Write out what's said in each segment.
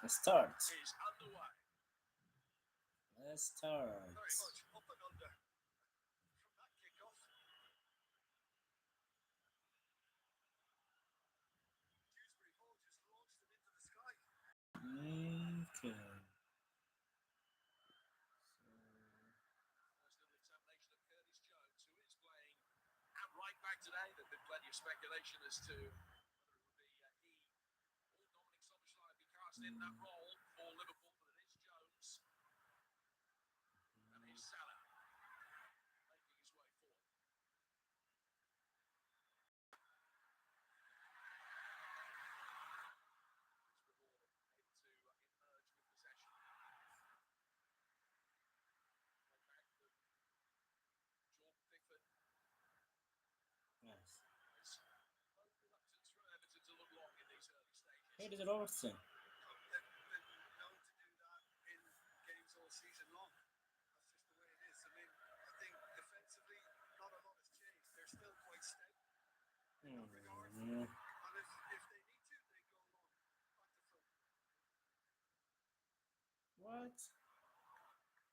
Let's start. is underway. Let's start. Very much up and under from that kickoff. Dewsbury Hall just launched them into the sky. Okay. First little examination of Curtis Jones, who is playing at right back today. There's been plenty of speculation as to whether it would be he or Dominic Soboslai be cast in that role for Liverpool, but it is Jones. And here's Salah making his way forward. Here is Robertson. They're known to do that in games all season long. That's just the way it is. I think defensively, not a lot has changed. They're still quite stable in that regard. And if they need to, they go long, back to front. What? Dewsbury Hall trying to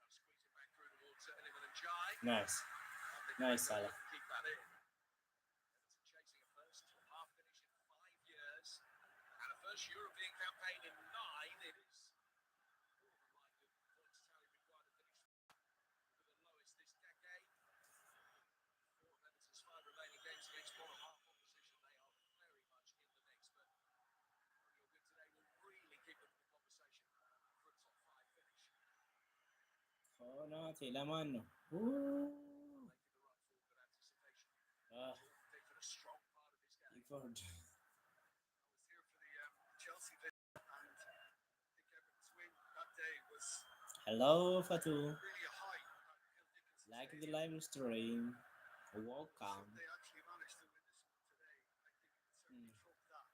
squeeze it back through towards Liverpool and Jai. Nice. Nice, Salah. Keep that in. Everton chasing a first half finish in 5 years. And a first European campaign in 9. It is more than likely the points tally required to finish with the lowest this decade. 4 of Everton's 5 remaining games against bottom half opposition. They are very much in the mix, but your good today will really keep them in the conversation for a top 5 finish. Oh no, tila mano. Ooh. Making the run for good anticipation. Ah, Pickford a strong part of his game. Pickford. I was here for the Chelsea visit, and I think Everton's win that day was Hello, Fatu. really a high at Hill Dickinson Like the Stadium. live stream. So Welcome. if they actually managed to win this one today, I think it would certainly trump that.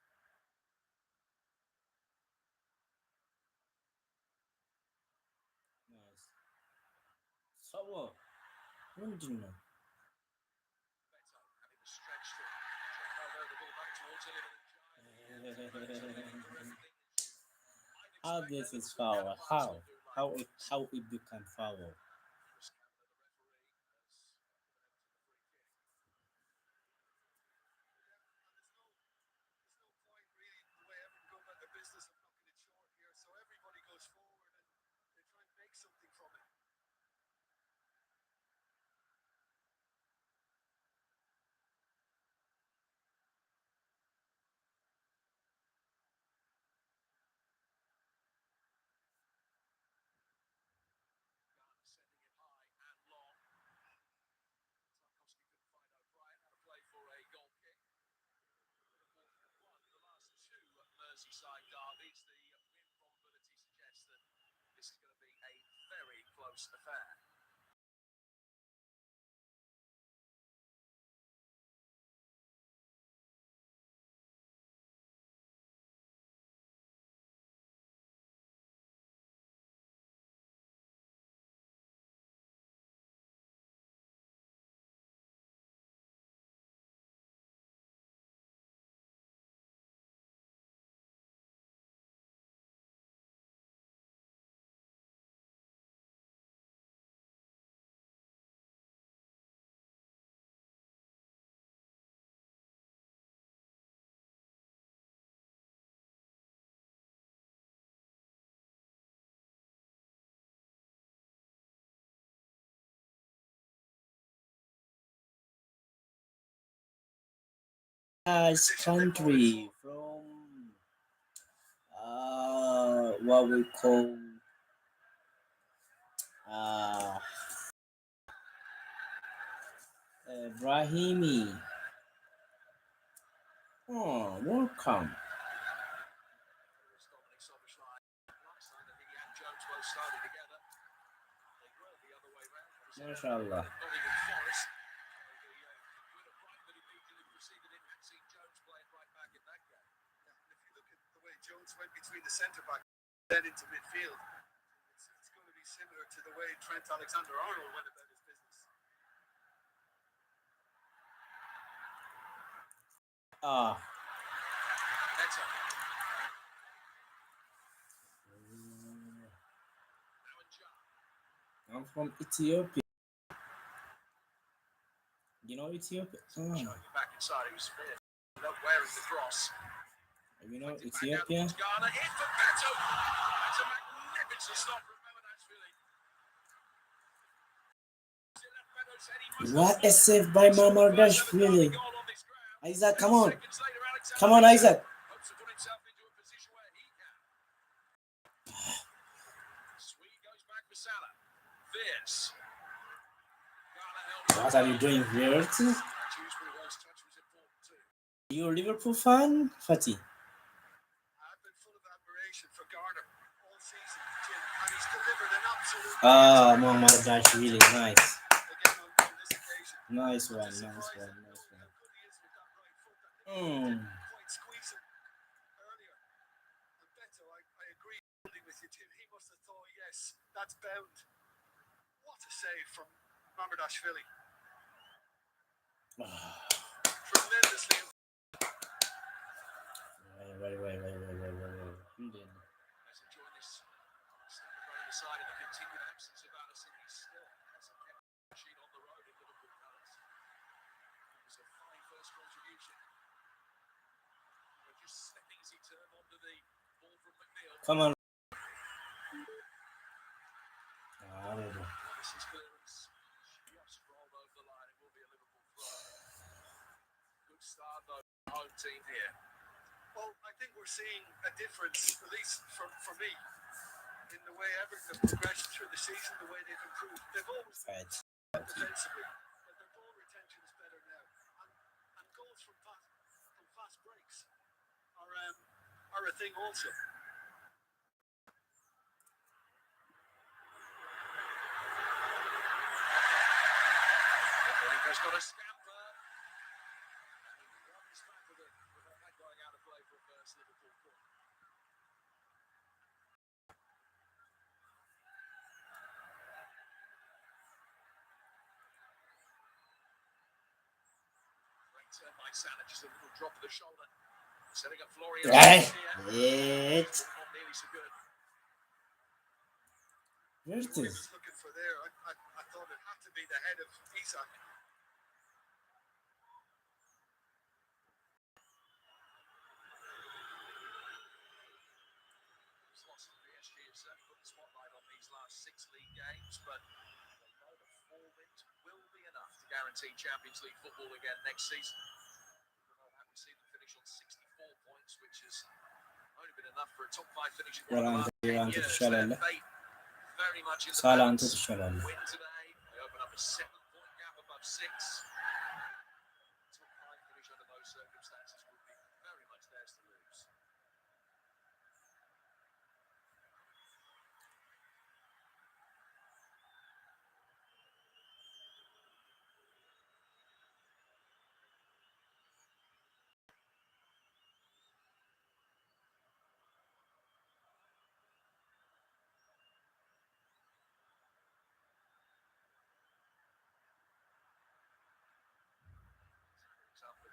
Nice. So, ምንድን ነው? Beto having the stretch to check over the ball back towards Liverpool. How this is foul? How it become foul? Chris Cameron, the referee, has given Everton the free kick. And there's no point really the way Everton go about their business of knocking it short here. So everybody goes forward and they try and make something from it. Gunn sending it high and long. Tarkowski couldn't find O'Brien. Had a play for a goal kick. Liverpool won the last 2 Merseyside derbies. The win probability suggests that this is going to be a very close affair. As country from what we call uh Brahimi. Oh, welcome. Here's Dominic Soboslai. Last time that he and Jones both started together. They were the other way round. MashaAllah. Nottingham Forest. The win of Brighton immediately preceded him. Had seen Jones play at right back in that game. Yeah, and if you look at the way Jones went between the centre back then into midfield, it's going to be similar to the way Trent Alexander-Arnold went about his business. Ah, Neto. I'm from Ethiopia. You know Ethiopia? Showing you back inside, he was wearing the cross. You know Ethiopia? Ghana in for Beto. That's a magnificent stop from Mamadashvili. What a save by Mamadashvili. Isaac, come on. Come on, Isaac. Hopes to put himself into a position where he can. Sweet goes back for Salah. Fierce. What are you doing here? Dewsbury-Hall's touch was important too. You a Liverpool fan, Fatih? I've been full of admiration for Garner all season, Jim, and he's delivered an absolute. Mamadashvili, nice. Again on this occasion. Nice one, nice one, nice one. How good he is with that right foot. That didn't quite squeeze him earlier. And Beto, I agree fully with you, Jim. He must have thought, yes, that's bound. What a save from Mamadashvili. Tremendously. Wait. As he joined this second row the side in the continued absence of Alisson, he still hasn't kept the sheet on the road in Liverpool colours. It was a fine first contribution. But just stepping as he turned onto the ball from McNeil. Come on. This is clearance. Just rolled over the line. It will be a Liverpool throw. Good start though, home team here. Well, I think we're seeing a difference, at least for me, in the way Everton have progressed through the season, the way they've improved. They've always been defensively, but their ball retention is better now. And goals from fast breaks are a thing also. Has got a scamper. Runs back with that going out of play for a first Liverpool corner. Great turn by Salah, just a little drop of the shoulder. Setting up Florian. Right. Not nearly so good. Where's What he this? was looking for there, I thought it had to be the head of Isak. PSG has certainly put the spotlight on these last 6 league games, but they know the 4 wins will be enough to guarantee Champions League football again next season. Even though that we've seen them finish on 64 points, which has only been enough for a top 5 finish in one of the last 10 years. Their fate very much in the balance. Win today, they open up a 7-point gap above 6. Top 5 finish under those circumstances would be very much theirs to lose.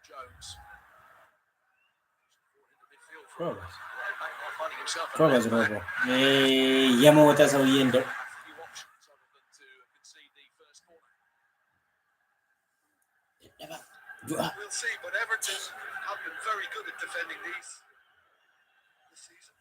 Jones. Probably Robo. የሞተ ሰውዬ እንደው We'll see, but Everton have been very good at defending these this season.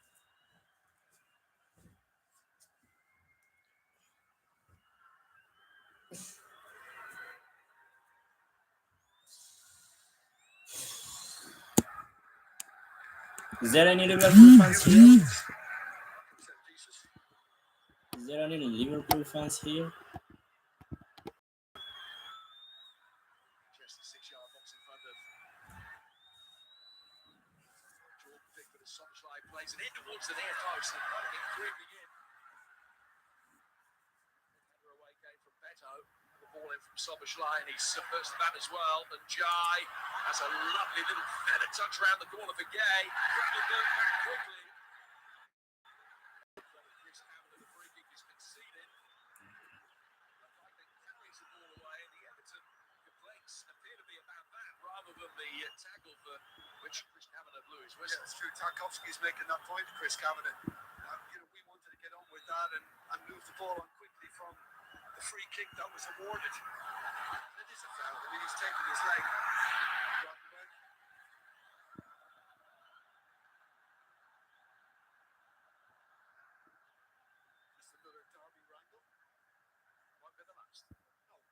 Is there any Liverpool fans here? Is there any Liverpool fans here? Just a 6-yard box in front of Jordan Pickford as Sunshine plays it in towards the near post and running it creeping in. Header away came from Beto. The ball in from Soboslai and he subverts that as well. And Jai has a lovely little feather touch around the corner for Gay. Quickly going back quickly. Chris Hammond, the free kick is conceded. I think carries the ball away and the Everton complaints appear to be about that rather than the tackle for which Chris Kavanagh blew his whistle. Yeah, it's true. Tarkovsky's making that point, Chris Kavanagh. We wanted to get on with that and move the ball on quickly from free kick that was awarded. It is a foul. I mean, he's taken his leg. Just another derby wrangle. Might be the last. No.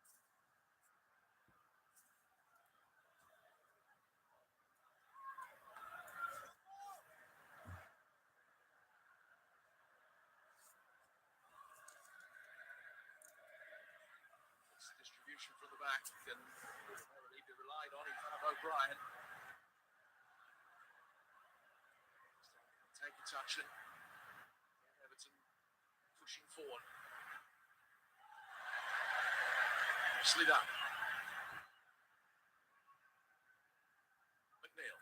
Distribution from the back can really be relied on in front of O'Brien. Take a touch and Everton pushing forward. Slid up. McNeil.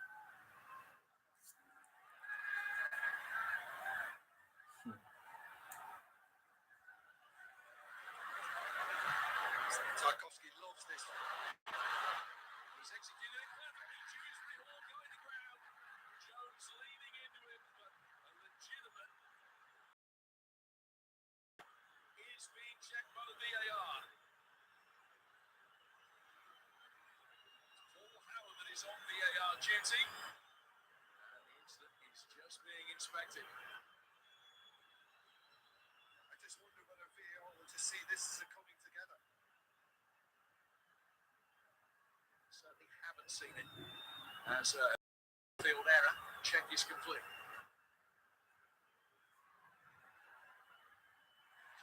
Tarkovsky loves this. He's executed it perfectly. Dewsbury Hall going to ground. Jones leaning into him, but a legitimate is being checked by the VAR. Paul Howard that is on VAR duty. And the incident is just being inspected. I just wonder whether VAR will just see this as a coming together. Certainly haven't seen it as a field error. Check is complete.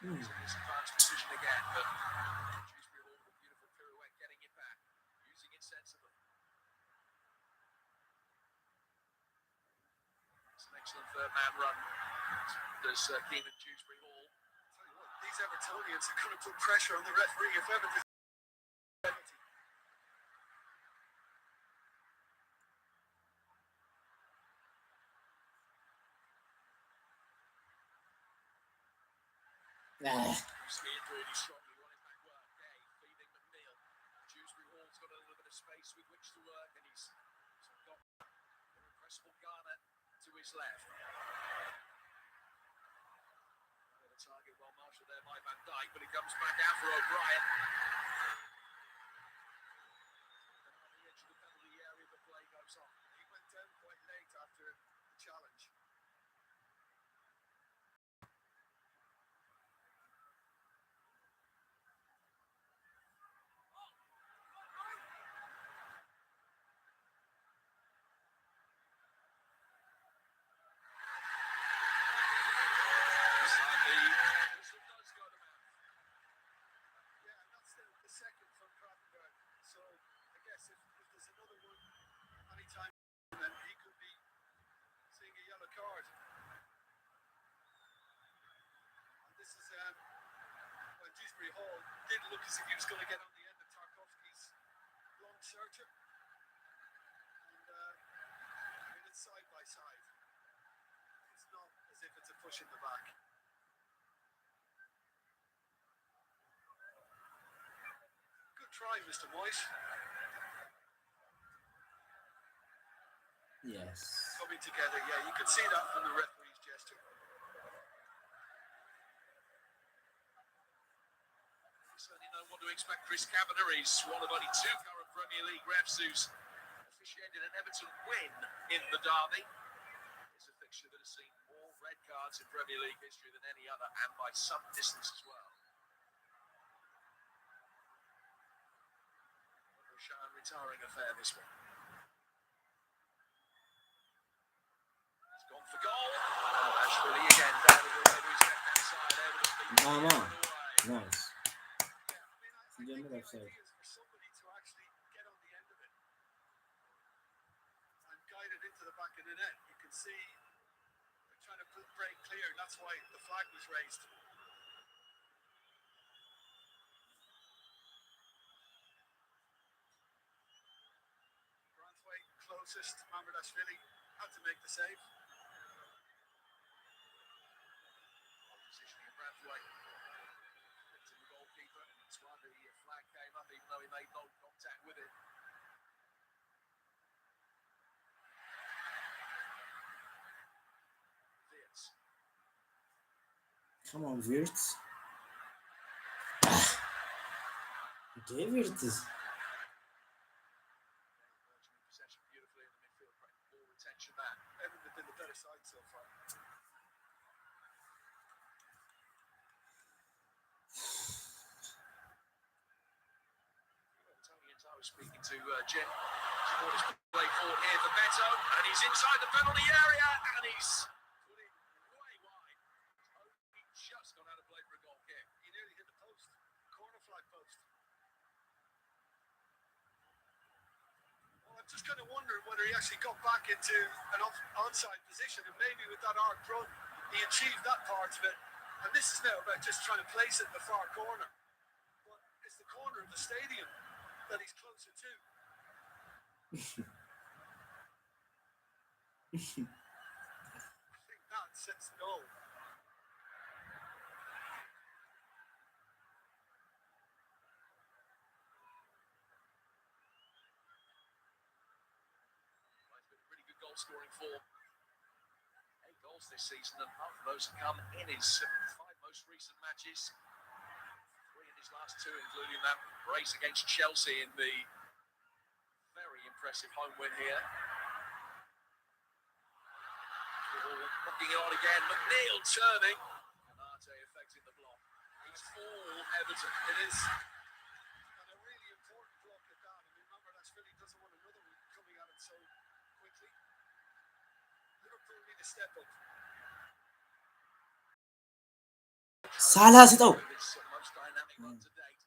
It's advanced position again, but Dewsbury Hall with a beautiful pirouette getting it back, using it sensibly. It's an excellent third man run. There's Keenan Dewsbury Hall. Tell you what, these Evertonians are going to put pressure on the referee if Everton. Skinned really strongly, running back work. Day feeding McNeil. Dewsbury Hall's got a little bit of space with which to work, and he's got the impressive Garner to his left. The target well marshalled there by Van Dijk, but it comes back out for O'Brien. On the edge of the penalty area, the play goes on. He went down quite late after the challenge. Second from Kraftwerk. So I guess if there's another one anytime, then he could be seeing a yellow card. And this is well, Dewsbury Hall did look as if he was going to get on the end of Tarkovsky's long searcher, and it's side by side. It's not as if it's a push in the back. Try, Mr. Moyes. Yes. Coming together, yeah, you can see that from the referee's gesture. You certainly know what to expect. Chris Kavanagh is one of only two current Premier League refs who's officiated an Everton win in the derby. It's a fixture that has seen more red cards in Premier League history than any other, and by some distance as well. Retiring affair, this one. He's gone for goal. Ashwili again down the way to his left-hand side. Nice. I think the idea is for somebody to actually get on the end of it and guide it into the back of the net. You can see they're trying to break clear. That's why the flag was raised. Closest, Mamardashvili had to make the save. Positioning of Branthwaite. To the goalkeeper. That's why the flag came up, even though he made no contact with it. Come on, Wirtz. David is Possession beautifully in the midfield, great ball retention there. Everton have been the better side so far. I was speaking to Jim. Support is played forward here for Beto, and he's inside the penalty area, and he's put it way wide. He just gone out of play for a goal kick. He nearly hit the post, corner flag post. Well, I'm just kind of wondering whether he actually got back into an onside position, and maybe with that arc run, he achieved that part of it. And this is now about just trying to place it in the far corner. But it's the corner of the stadium that he's closer to. I think that sets the goal. Well, it's been a pretty good goal scoring form. 8 goals this season, and half of those have come in his 5 most recent matches. 3 in his last 2, including that race against Chelsea in the very impressive home win here. Looking on again, McNeil turning. Canate affecting the block. He's all Everton. It is. And a really important block at that. And remember, that's Philly doesn't want another one coming at him so quickly. Liverpool need to step up. Salah sitao. Most dynamic one to date.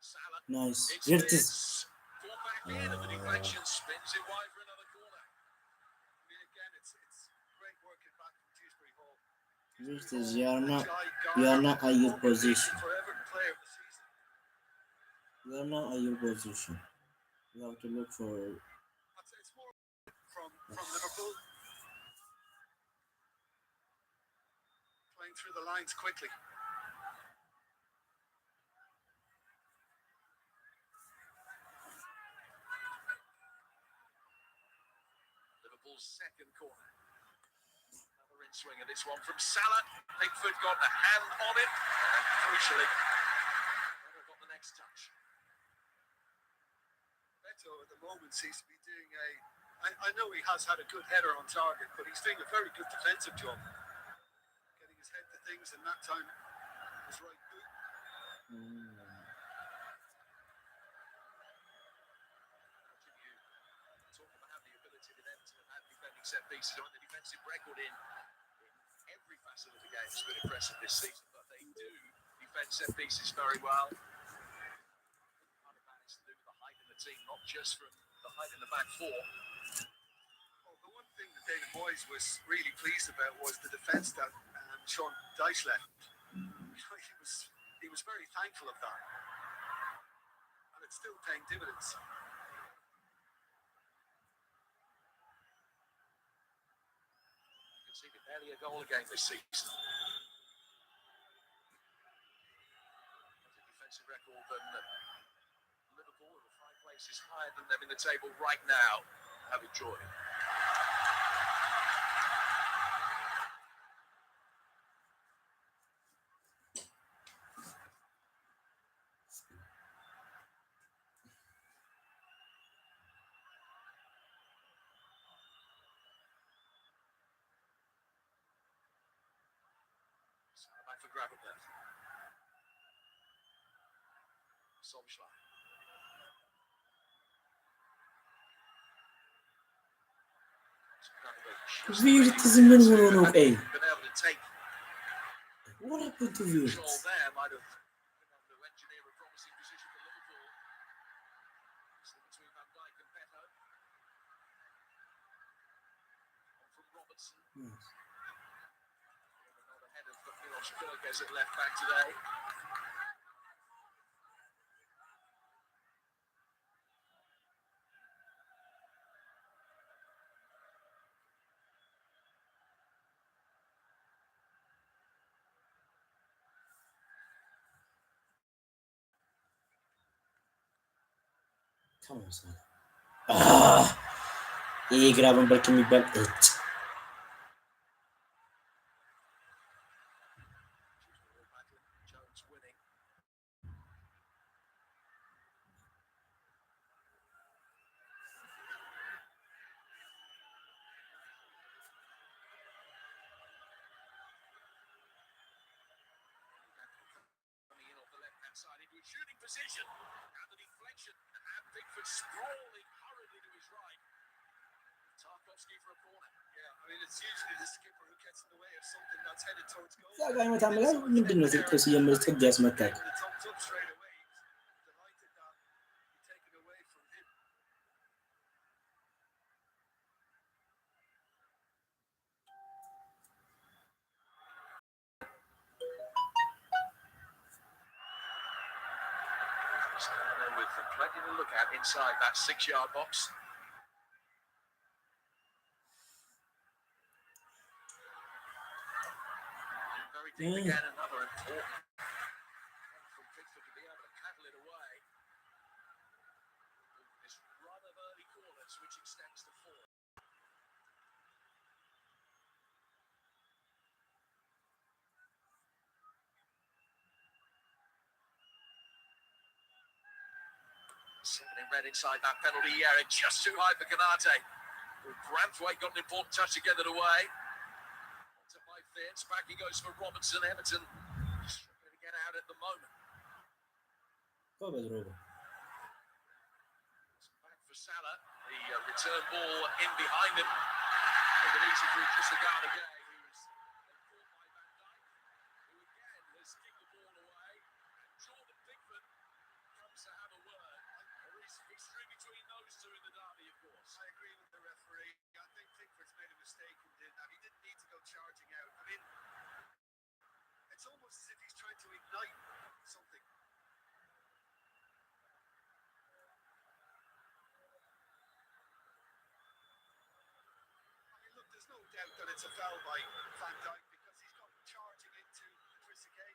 Salah. Nice. It's Here it is. Pulled back in, and the deflection spins it wide for another corner. I mean, again, it's great work in back from Dewsbury Hall. Here it is. You are not at your position. For Everton player of the season. You are not at your position. You have to look for. It's more from Liverpool. Playing through the lines quickly. Liverpool's second corner. Another in swing of this one from Salah. Pickford got a hand on it, and crucially, never got the next touch. Beto at the moment seems to be doing I know he has had a good header on target, but he's doing a very good defensive job. Getting his head to things, and that time was right good. Talking about the ability that Everton have had defending set pieces on the defensive record in every facet of the game. It's been impressive this season, but they do defend set pieces very well. Part of that is to do with the height in the team, not just from the height in the back four. Well, the one thing that David Moyes was really pleased about was the defence that Sean Dyche left. He was very thankful of that, and it's still paying dividends. Barely a goal again this season. Defensive record than Liverpool, who are 5 places higher than them in the table right now, have enjoyed. Back for Gravenberg. Solskjaer. Virtus ምን ሆኖ ነው? ቀይ What happened to Virtus? Gets it left back today. Come on, son. ይሄ ግራቨንበርግ የሚባል እጭ shooting position. And the deflection. And Pickford sprawling hurriedly to his right. Tarkowski for a corner. Yeah, I mean, it's usually the skipper who gets in the way of something that's headed towards goal. እዛ ጋር መታም ላይ ምንድነው ስልጠው ሲጀምር ጥግ ያስመታል። With plenty to look at inside that 6-yard box. Very deep again, another important from Pickford to be able to paddle it away. This run of early corners which extends to 4. Seven in red inside that penalty area, just too high for Canate. Branthwaite got an important touch to get it away. Onto Mike Fitz, back he goes for Robinson. Everton struggling to get out at the moment. Back for Salah, the return ball in behind him. With an easy through just a guard again. Who's caught by Van Dijk, who again has kicked the ball away. And Jordan Pickford comes to have a word. Extreme between those two in the derby, of course. I agree with the referee. I think Pickford's made a mistake and did that. He didn't need to go charging out. I mean, it's almost as if he's trying to ignite something. I mean, look, there's no doubt that it's a foul by Van Dijk because he's got charging into Chris Gay.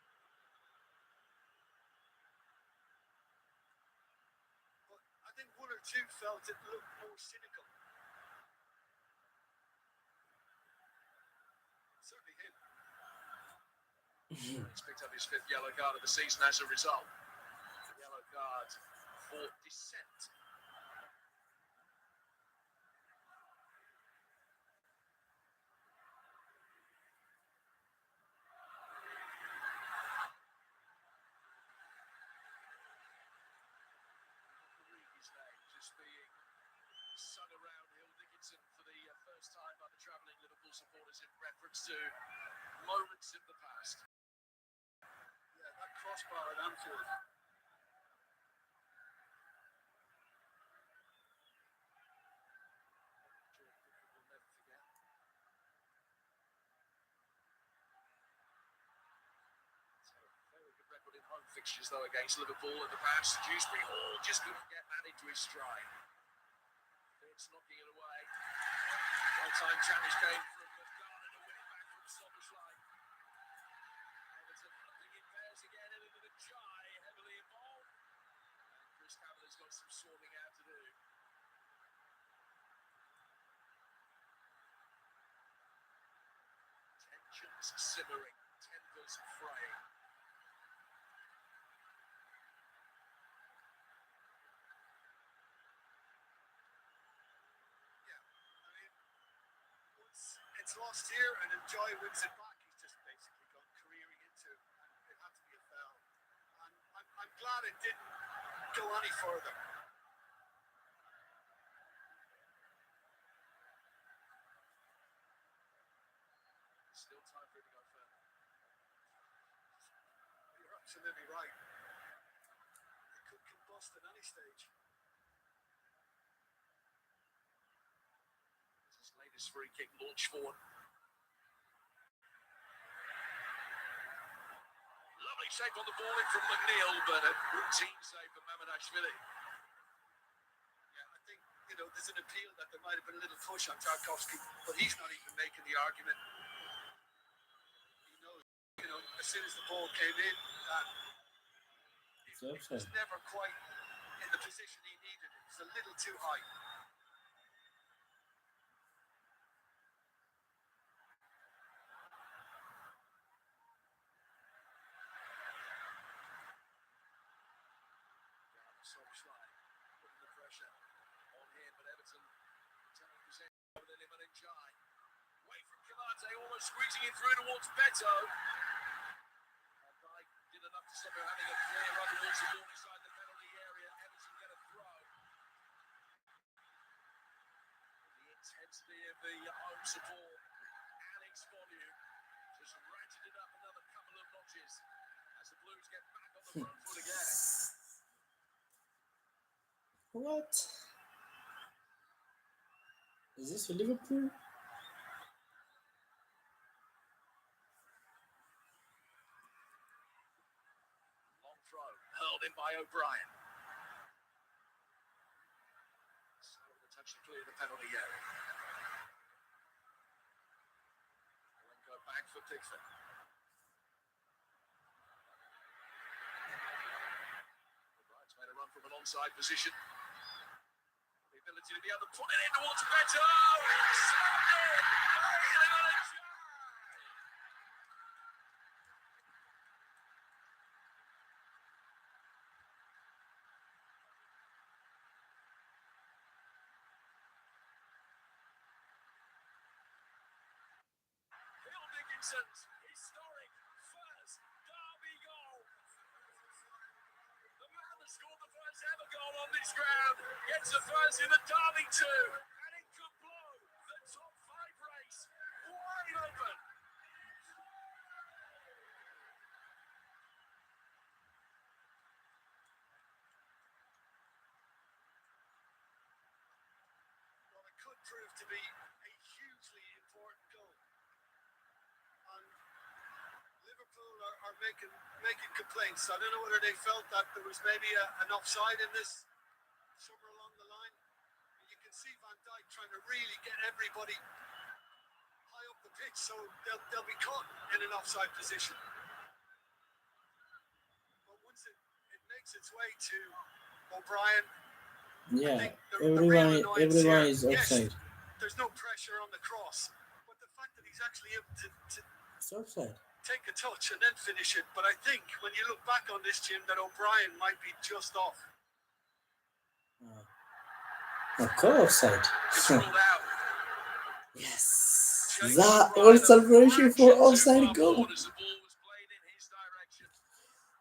I think one or two felt it looked more cynical. Certainly him. He's picked up his 5th yellow card of the season as a result. The yellow card for dissent. Just being sung around Hill Dickinson for the first time by the travelling Liverpool supporters in reference to moments in the past. Yeah, that crossbar at Anfield. We'll never forget. Very good record in home fixtures though against Liverpool in the past. Dewsbury Hall just couldn't get that into his stride. It's knocking it away. One-time challenge came from McGarner to win it back from Soberslide. Everton hunting in pairs again, and into the Jai heavily involved. And Chris Cavalier's got some sorting out to do. Tensions simmering, tempers fraying. It's lost here, and if Joy wins it back, he's just basically gone careering into, and it had to be a foul. And I'm glad it didn't go any further. Still time for it to go further. You're absolutely right. It could combust at any stage. Latest free kick launch forward. Lovely shape on the ball in from McNeil, but a routine save for Mamadashvili. Yeah, I think, there's an appeal that there might have been a little push on Tarkowski, but he's not even making the argument. He knows, as soon as the ball came in, it was never quite in the position he needed. It was a little too high. Soberslide putting the pressure on him, but Everton turning possession over the limit and Jai. Away from Canate, almost squeezing it through towards Beto. Van Dijk did enough to stop him having a clear run towards the ball inside the penalty area. Everton get a throw. The intensity of the home support and its volume just ratcheted up another couple of notches as the Blues get back on the front foot again. What? Is this for Liverpool? Long throw, hurled in by O'Brien. So the touch to clear the penalty area. And then go back for Pickford. O'Brien's made a run from an onside position. The ability to be able to put it in towards Beto. It's it. Hill Dickinson's historic first derby goal. The man that scored the first ever goal on this ground gets the first in the derby too, and it could blow the top 5 race wide open. Well, it could prove to be a hugely important goal. And Liverpool are making complaints. I don't know whether they felt that there was maybe an offside in this somewhere along the line. You can see Van Dijk trying to really get everybody high up the pitch, so they'll be caught in an offside position. But once it makes its way to O'Brien, Yeah, the real everyone annoyance here, is offside. yes, there's no pressure on the cross, but the fact that he's actually able to It's offside. take a touch and then finish it. But I think when you look back on this, Jim, that O'Brien might be just off. Of course, offside. It's ruled out. Yes. James That O'Brien, was celebration for too offside far goal. forward as the ball was played in his direction.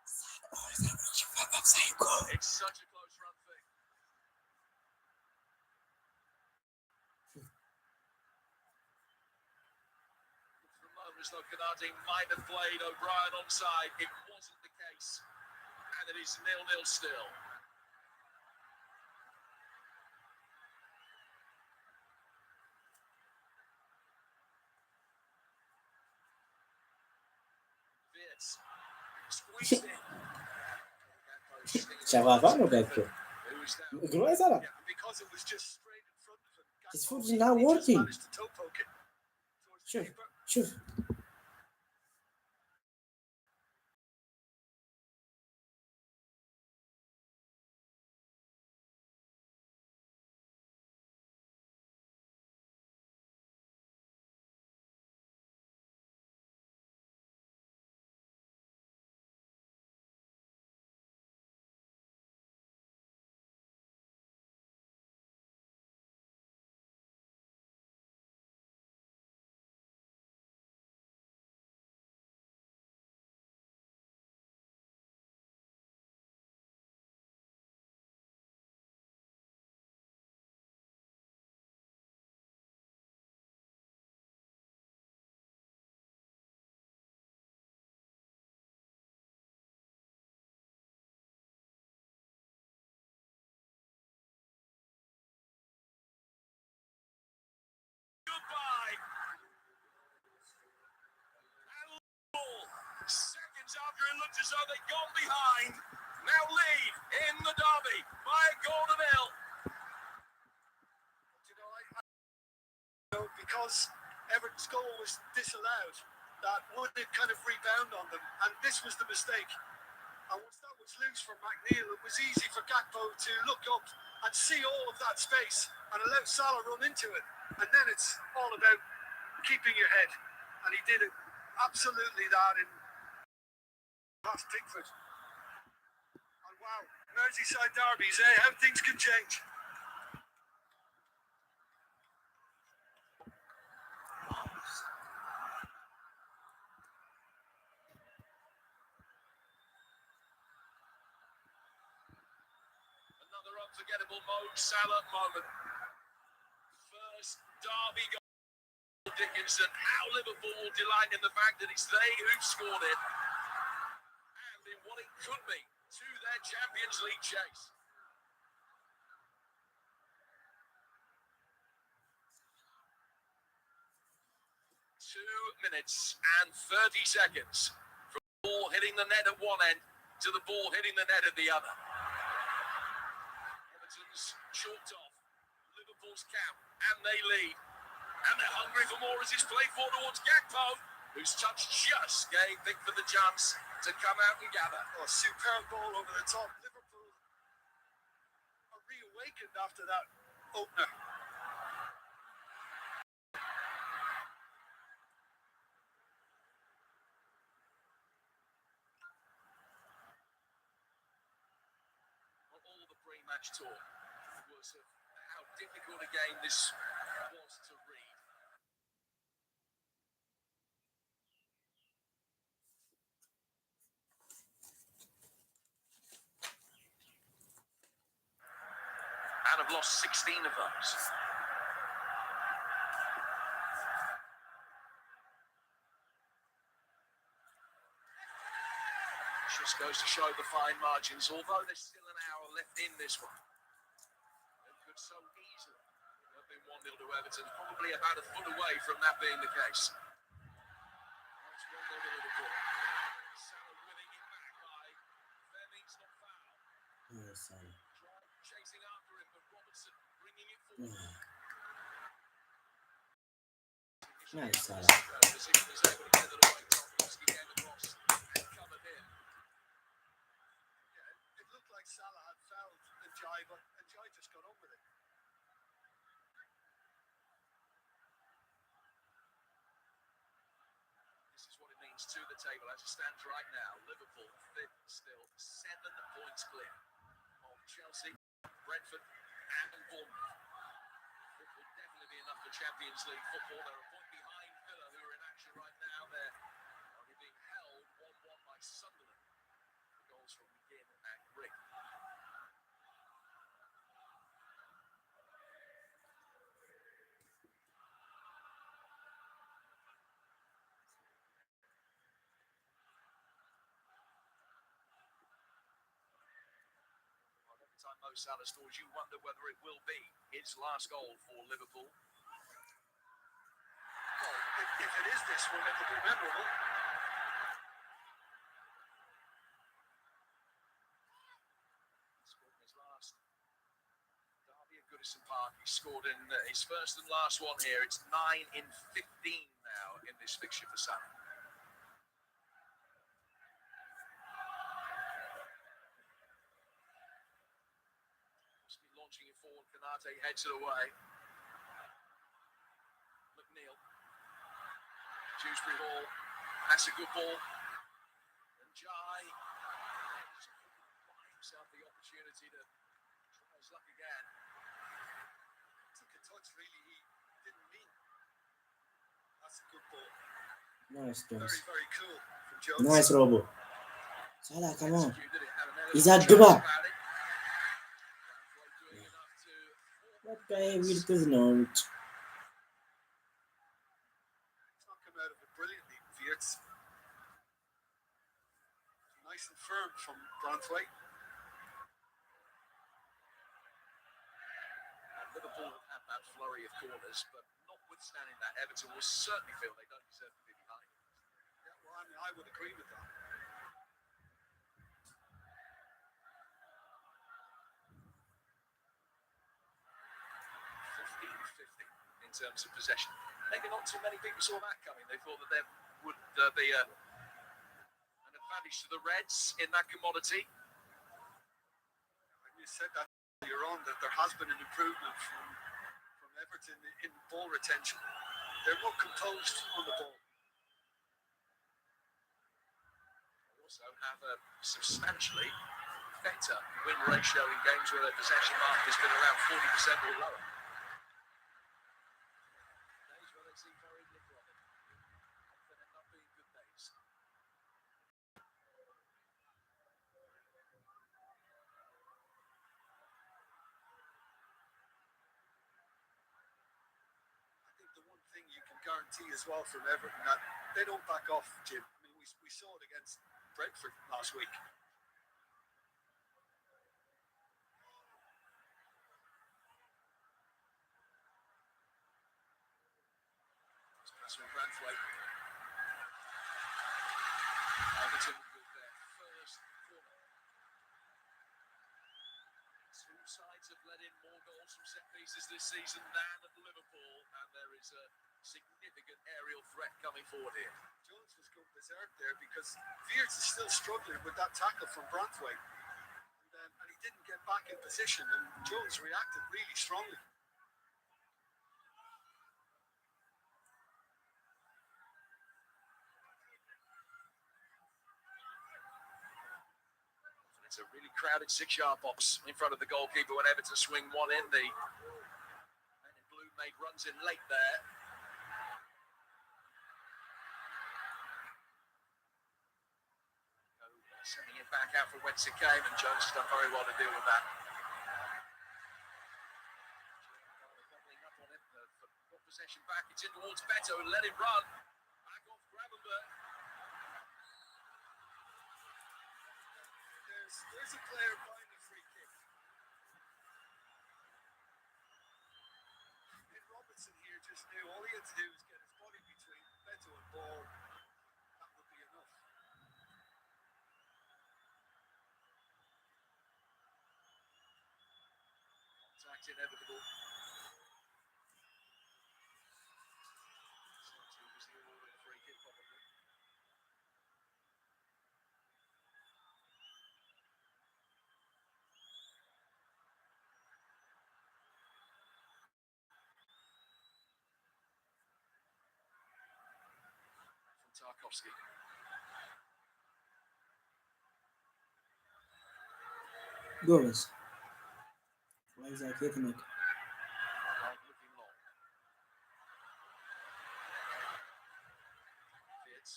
Celebration for offside goal. It's such a close run thing. For a moment, as though Canate might have played O'Brien onside. It wasn't the case. And it is 0-0 still. Vitz squeezed in. Şafafa mı belki? Who was down. እግሩ አይሰራም. Yeah, and because it was just straight in front of him, His Gakpo, foot is not he just working. managed to toe poke it towards the Sure, keeper. sure. Goodbye. And Liverpool, seconds after it looked as though they'd gone behind, now lead in the derby by a goal to nil. You know, I know because Everton's goal was disallowed, that would kind of rebound on them, and this was the mistake. And once that was loose from McNeil, it was easy for Gakpo to look up and see all of that space and allow Salah run into it. And then it's all about keeping your head. And he did it absolutely that in past Pickford. And wow, Merseyside derbies, how things can change. unforgettable Mo Salah moment. First derby goal for Dickinson. How Liverpool will delight in the fact that it's they who've scored it. And in what it could be to their Champions League chase. 2 minutes and 30 seconds from the ball hitting the net at one end to the ball hitting the net at the other. Everton's chalked off Liverpool's camp and they lead. And they're hungry for more as it's played for towards Gakpo, whose touch just gave Pickford the chance to come out and gather. Oh, superb ball over the top. Liverpool are reawakened after that opener. All the pre-match talk was of how difficult a game this was to read. And have lost 16 of those. Just goes to show the fine margins, although there's still an hour left in this one. It could so easily have been 1-0 to Everton, probably about a foot away from that being the case. It's 1-0 to Liverpool. Salah winning it back high. Fair means not foul. Yes, Salah. Chasing after him, but Robertson bringing it forward. Nice, Salah. Position is able to get it away. Tarkowski came across and covered him. Yeah, it looked like Salah had fouled Njai, but Njai just got on with it. This is what it means to the table as it stands right now. Liverpool fifth, still 7 points clear of Chelsea, Brentford, and Bournemouth. It will definitely be enough for Champions League football. They're a point behind Villa, who are in action right now. They're only being held 1-1 by Sunderland. The goals from McGinn and Rick. Every time Mo Salah scores, you wonder whether it will be his last goal for Liverpool. Well, if it is this one, it'll be memorable. Scored in his last derby at Goodison Park. He scored in his first and last one here. It's 9 in 15 now in this fixture for Salah. Launching it forward, Kanate heads it away. McNeil. Dewsbury ball. That's a good ball. And Jai buy himself the opportunity to try his luck again. Took a touch, really. He didn't mean. That's a good ball. Nice, Jones. Very, very cool from Jones. Nice, Robo. Salah, come on. Executed it, had an Isaac, element give of up. chance about it. Doing enough to That guy will do not. It's not come out of it brilliantly, Wirtz. Nice and firm from Branthwaite. And Liverpool have had that flurry of corners, but notwithstanding that, Everton will certainly feel they don't deserve to be behind. Yeah, well, I mean, I would agree with that. 50 in terms of possession. Maybe not too many people saw that coming. They thought that there would be an advantage to the Reds in that commodity. And you said that earlier on, that there has been an improvement from Everton in ball retention. They're more composed on the ball. They also have a substantially better win ratio in games where their possession mark has been around 40% or lower. Days where they see very little of it. Often end up being good days. guarantee as well from Everton that they don't back off, Jim. I mean, we saw it against Brentford last week. That's from Brentford. Everton with their first corner. Two sides have let in more goals from set pieces this season than at Liverpool, and there is a significant aerial threat coming forward here. Jones was going berserk there because Veers is still struggling with that tackle from Branthwaite. And he didn't get back in position, and Jones reacted really strongly. It's a really crowded 6-yard box in front of the goalkeeper when Everton swing one in. The man in blue made runs in late there. Sending it back out from whence it came, and Jones has done very well to deal with that. Doubling up on it, got possession back, it's in towards Beto and let him run. Back off Gravenberg. There's a player buying a free kick. And Robertson here just knew all he had to do was get his body between Beto and ball. That would be enough. Contact inevitable. Free kick probably. Tarkovsky. ጎበዝ አይዛክ የትምህርት Looking long. Fits.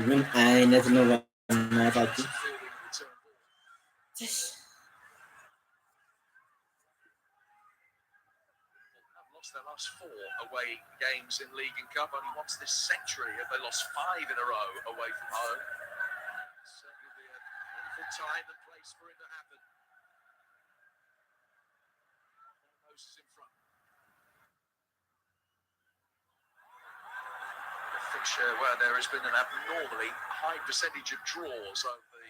ምን አይነት ነው በእናታችሁ? Fielding the return ball. Have lost their last 4 away games in League and Cup. Only once this century have they lost 5 in a row away from home. Certainly be a painful time and place for it to happen. Post is in front. A fixture where there has been an abnormally high percentage of draws over the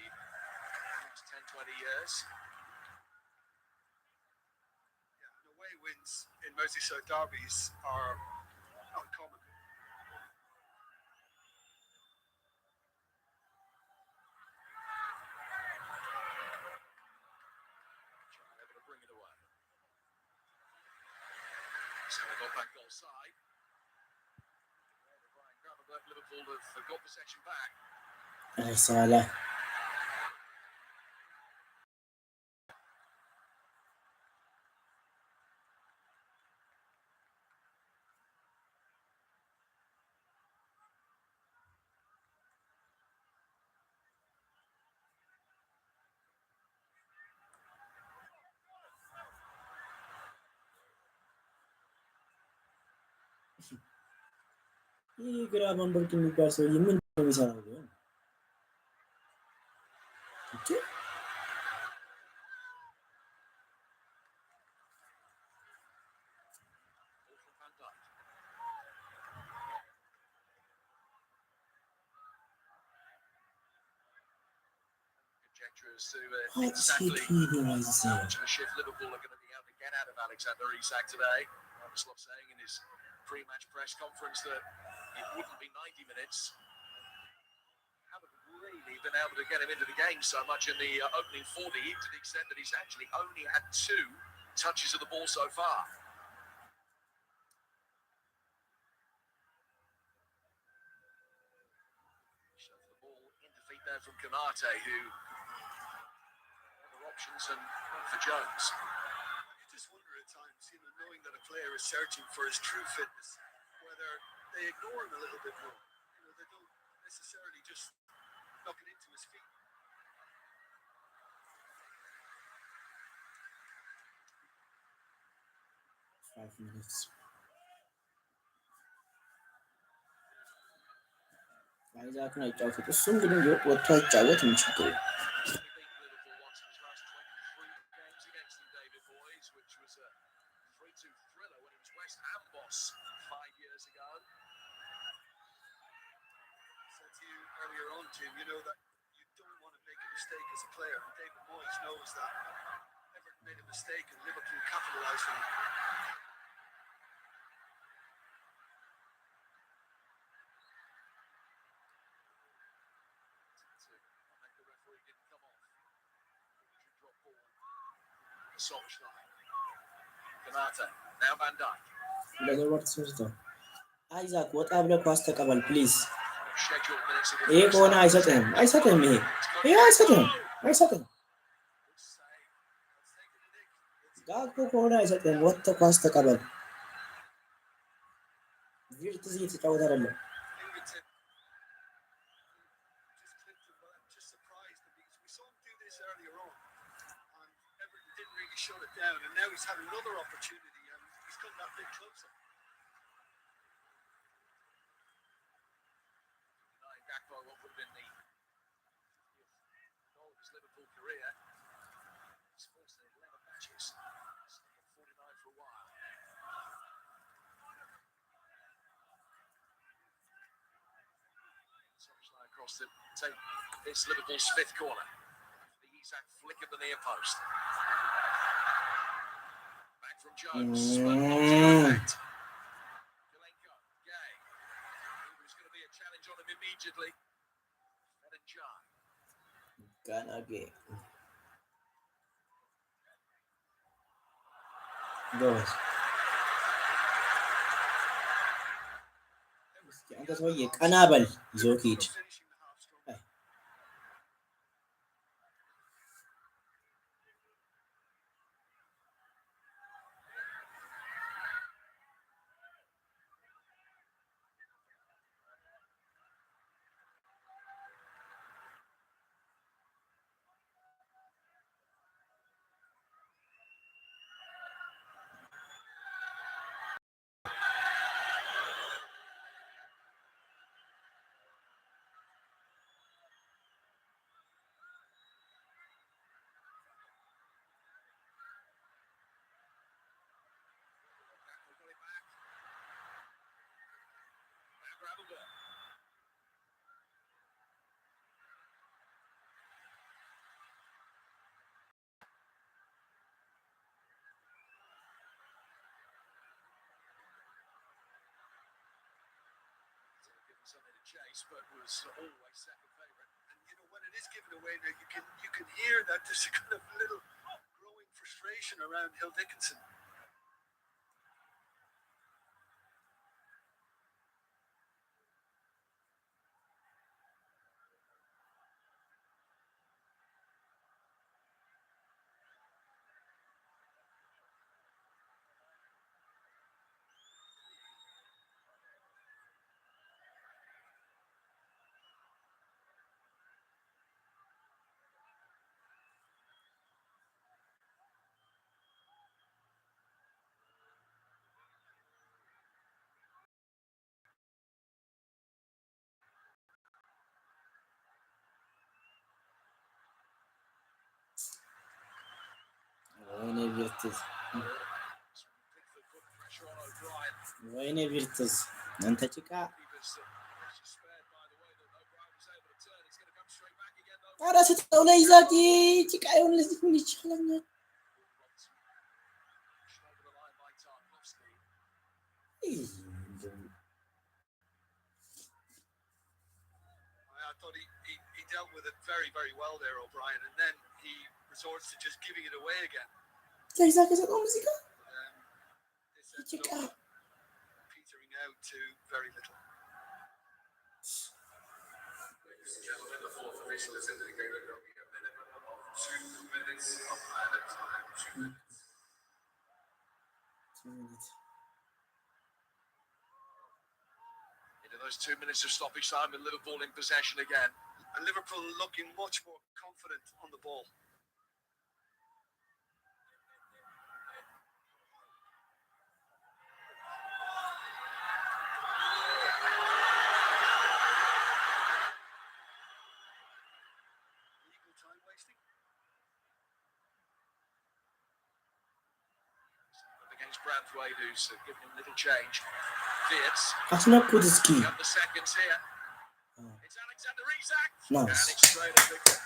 last 10-20 years. And away wins in Merseyside derbies are uncommon. Able to bring it away. So they got back goal side. Ryan Gravenberg, Liverpool have got possession back. ሳላ ይህ ግራ መንበርክ የሚባል ሰውዬ ምን ነው የሚሰራው? እቺ Conjectures to What's exactly he doing right how much of a shift Liverpool are going to be able to get out of Alexander Isak today. Miroslav saying in his pre-match press conference that it wouldn't be 90 minutes. Haven't really been able to get him into the game so much in the opening 40, to the extent that he's actually only had 2 touches of the ball so far. Shoves the ball in defeat there from Kanate, who other options and for Jones. You just wonder at times, knowing that a player is searching for his true fitness, whether they ignore him a little bit more. They don't necessarily just knock it into his feet. Five minutes. አይዛክን አይጫወቱት። እሱ እንግዲህ ወጥቶ አይጫወት ምን ችግር የለም። You know that you don't want to make a mistake as a player. David Moyes knows that. Everton made a mistake and Liverpool capitalised on it. The referee didn't come off. Drop ball. Solskjaer. Canata. Now Van Dijk. አይዛክ ወጣ ብለህ ኳስ ተቀበል ፕሊዝ። ይሄ ከሆነ አይሰጥህም። ይሄ አይሰጥህም። ጋግቦ ከሆነ አይሰጥህም። ወጥተህ ኳስ ተቀበል። ቪርትዝ እየተጫወተ አይደለም። What would have been the goal of his Liverpool career. He's forced 11 matches. 49 for a while. Solskjaer across the take. It's Liverpool's fifth corner. The Isak flick of the near post. Back from Jones. Jelenko. Gay. There's going to be a challenge on him immediately. Gonna get goes. አንተ ሰውዬ ቀና በል ይዞህ ሂድ። Something to chase, but was always second favourite. And you know when it is given away, now you can hear that there's a kind of little growing frustration around Hill Dickinson. ወይኔ ቪርትዝ አንተ ጭቃ። ኧረ ስትጠው ላይ ይዛት ጭቃ ይሁን ለዚህ ምን ይችላል? I thought he dealt with it very, very well there, O'Brien, and then he resorts to just giving it away again. ከይዛክ የሰጠው ሙዚቃ ጭቃ petering out to very little. Ladies and gentlemen, the fourth official has indicated there will be a minimum of 2 minutes of added time. 2 minutes. Into those 2 minutes of stoppage time with Liverpool in possession again. And Liverpool looking much more confident on the ball. Brathwaite, who's given him a little change. Fierce. That's not good as key. The seconds here. It's Alexander Isak. Nice. And it's straight at Victor.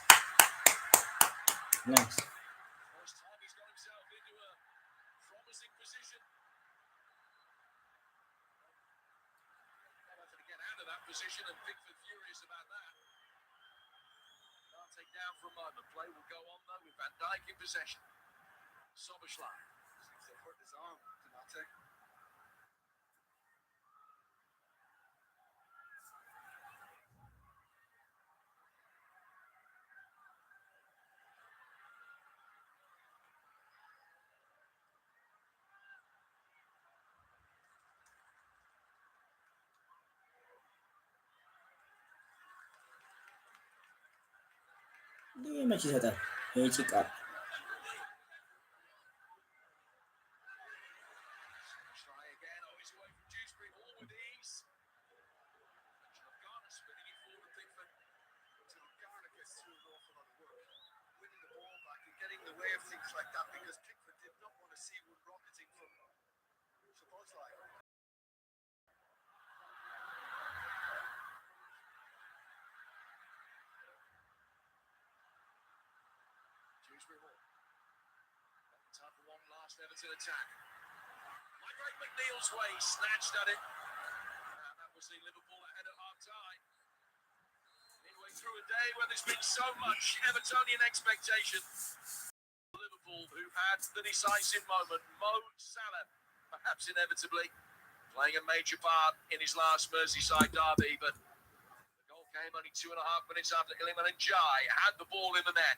Nice. First time he's got himself into a promising position. Everton to get out of that position, and Pickford furious about that. Can't take down for a moment. Play will go on though with Van Dijk in possession. Soboslai. Seems to have hurt his arm, Donate. ይሄ መቼ ይሰጣል? ይሄ ጭቃ Try again. Oh, he's away from Dewsbury. All with ease. Garner spinning it forward, Pickford. Garner gets through an awful lot of work. Winning the ball back and getting in the way of things like that because Pickford did not want to see one rocketing from Szoboszlai. Dewsbury Hall. Time for one last Everton attack. Migrate McNeil's way, snatched at it. And that was the Liverpool ahead at half time. Midway through a day where there's been so much Evertonian expectation. Liverpool, who had the decisive moment, Mo Salah, perhaps inevitably, playing a major part in his last Merseyside derby, but the goal came only 2.5 minutes after Iliman Ndiaye had the ball in the net.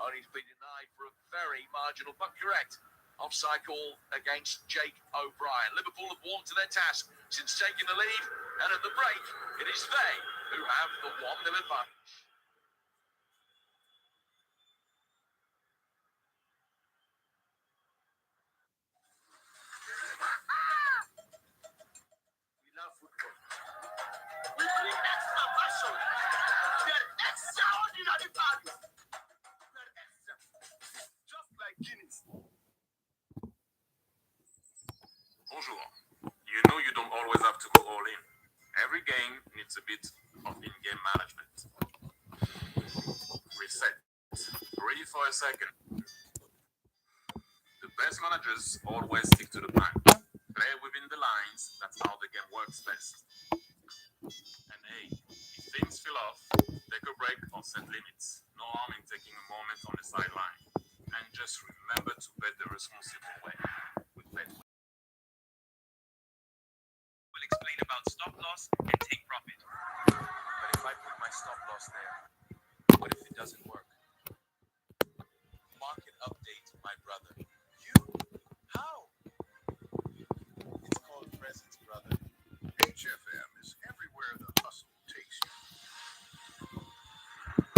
Only to be denied for a very marginal but correct offside call against Jake O'Brien. Liverpool have warmed to their task since taking the lead, and at the break, it is they who have the 1-0 advantage. We love football. We bring extra passion. We are extraordinary values. We are extra. Just like Guinness. Bonjour. You know you don't always have to go all in. Every game needs a bit of in-game management. Reset. Breathe for a second. The best managers always stick to the plan. Play within the lines, that's how the game works best. And hey, if things feel off, take a break or set limits. No harm in taking a moment on the sideline. And just remember to bet the responsible way. With bet. Will explain about stop loss and take profit. But if I put my stop loss there, what if it doesn't work? Market update, my brother. You? How? It's called presence, brother. HFM is everywhere the hustle takes you.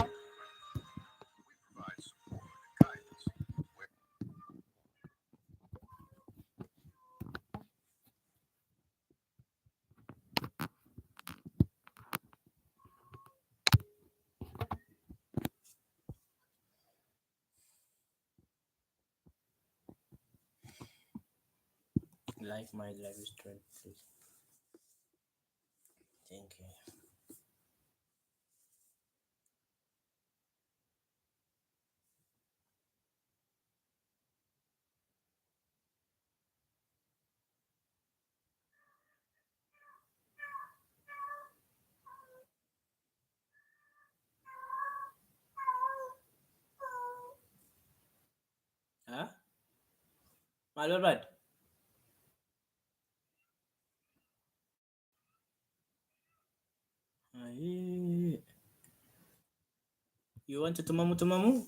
We provide support and guidance. like my live stream, please. Thank you. Huh? My lord. You want to tumamu?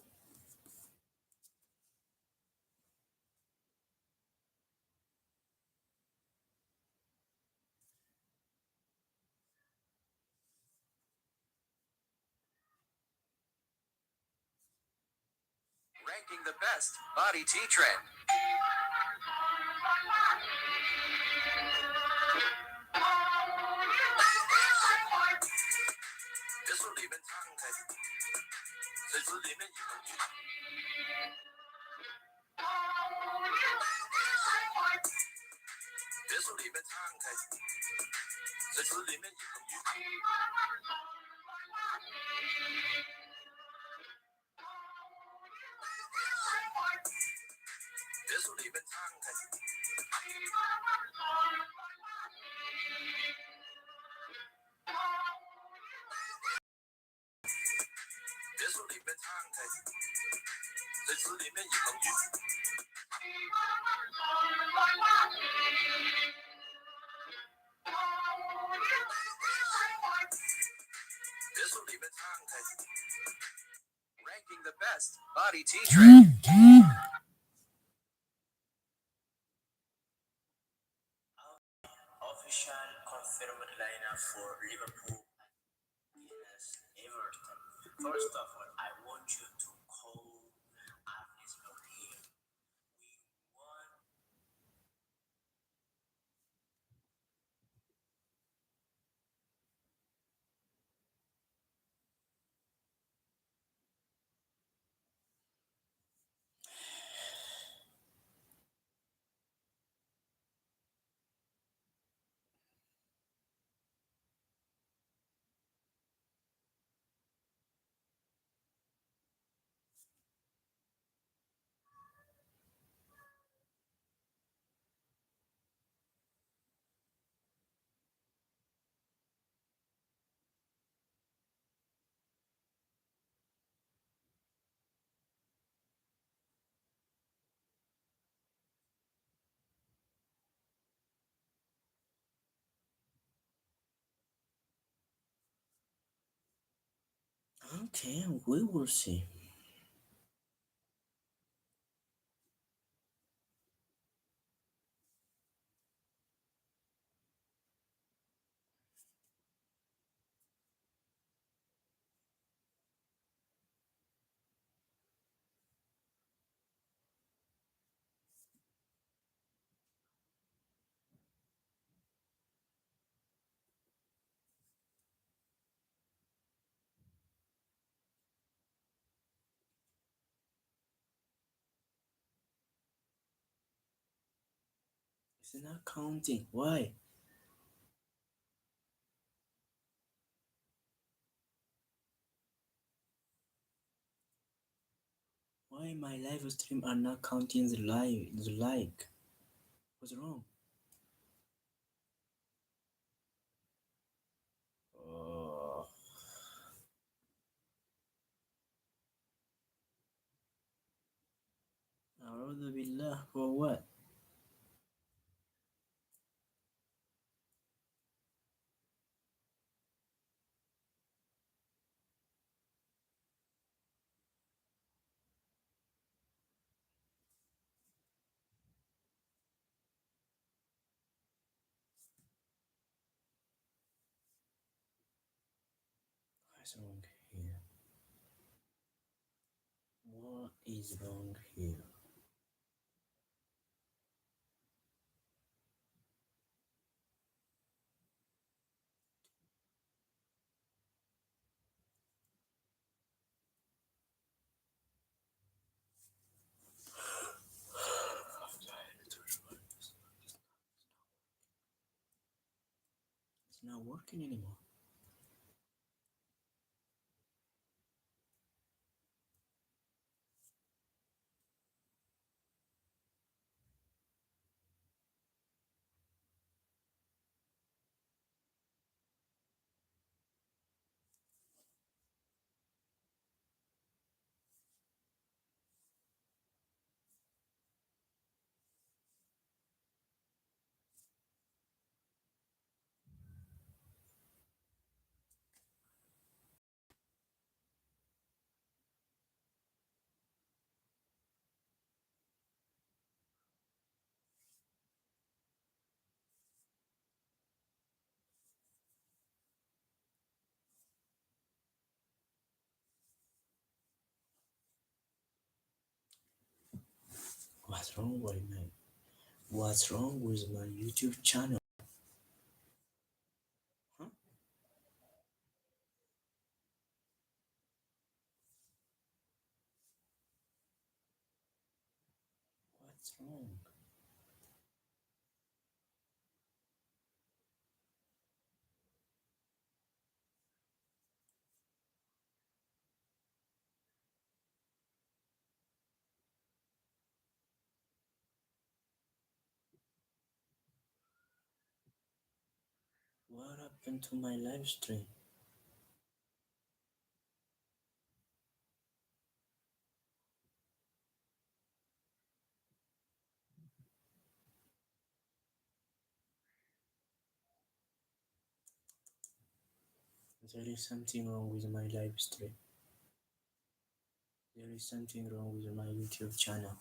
Ranking the best body tea trend. 数里面敞开，在字里面一横一竖。别墅里面敞开，别墅里面敞开，在字里面一横一竖。别墅里面敞开 ，ranking the best body teacher. Official confirmed lineup for Liverpool against Everton. First of all, I want you to call Agnes from here. We won. Okay, we will see. It's not counting. Why? Why my live stream are not counting the like? What's wrong? Oh. A'udhu billah, for what? What's wrong here? What is wrong here? It's not working anymore. What's wrong with my YouTube channel? Huh? What's wrong? happened to my live stream? There is something wrong with my live stream. There is something wrong with my YouTube channel.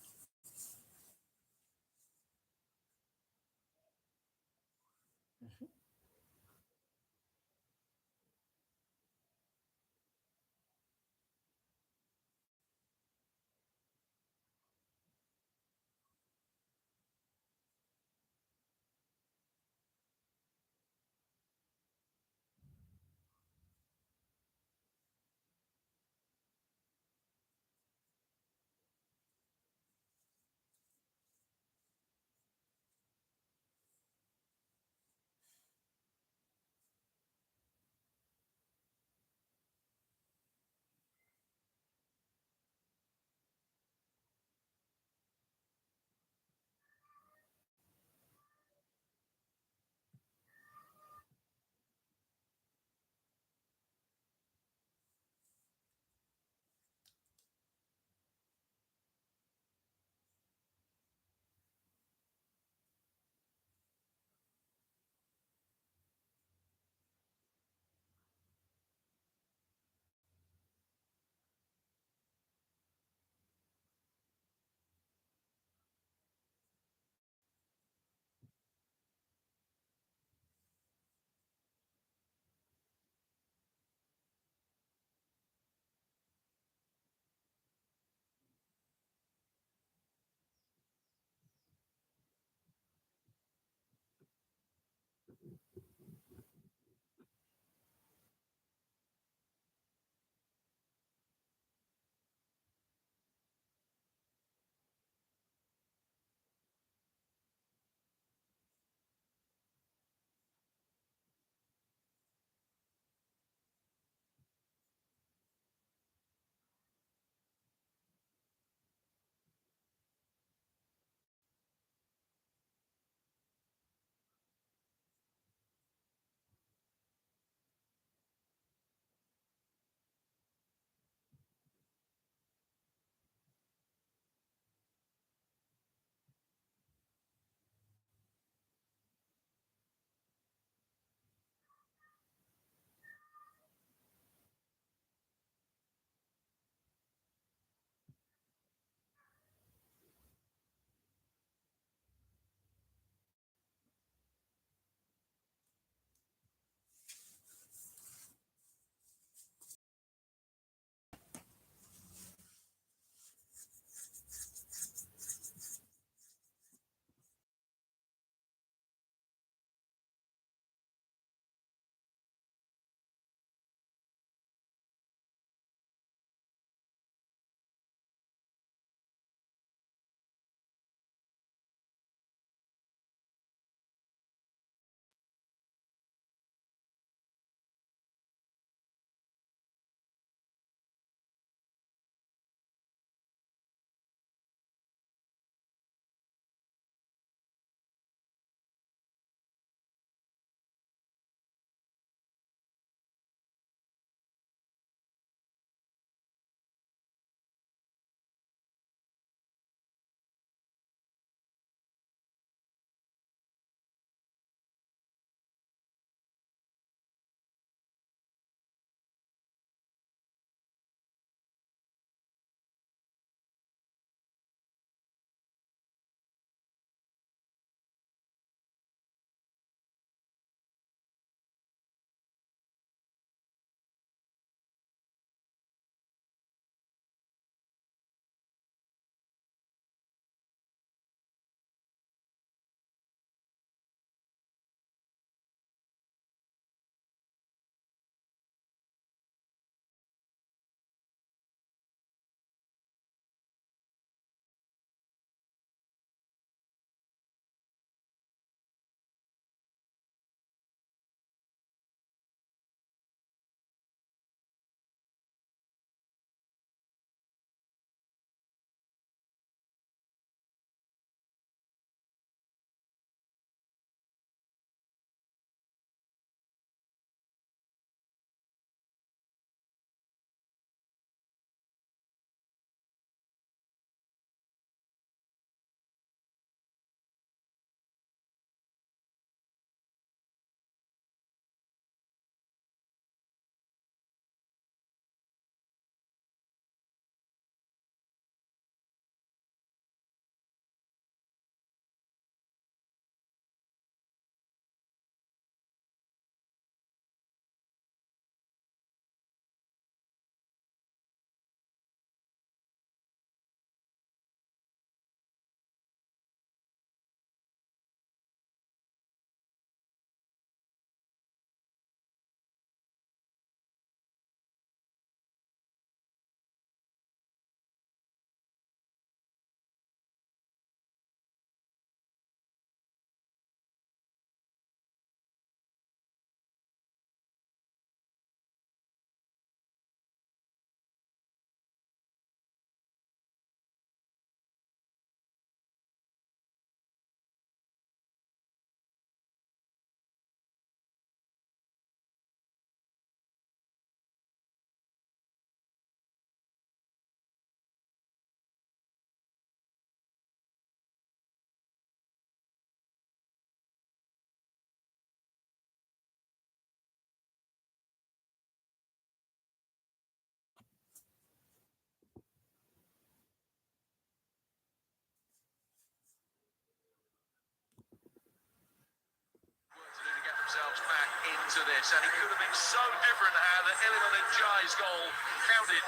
into this, and it could have been so different how the Iliman Njai's goal counted.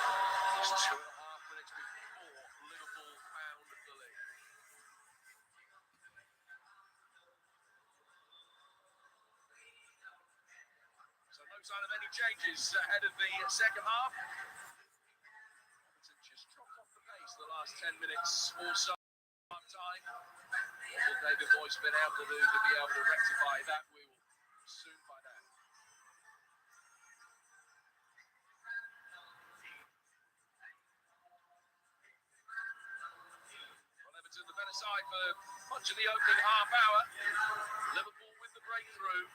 Just 2.5 minutes before Liverpool found the lead. So no sign of any changes ahead of the second half. Everton just dropped off the pace the last 10 minutes or so. Time. What David Moyes been able to do to be able to rectify that, we will soon find out. Well, Everton the better side for much of the opening half hour. Liverpool with the breakthrough.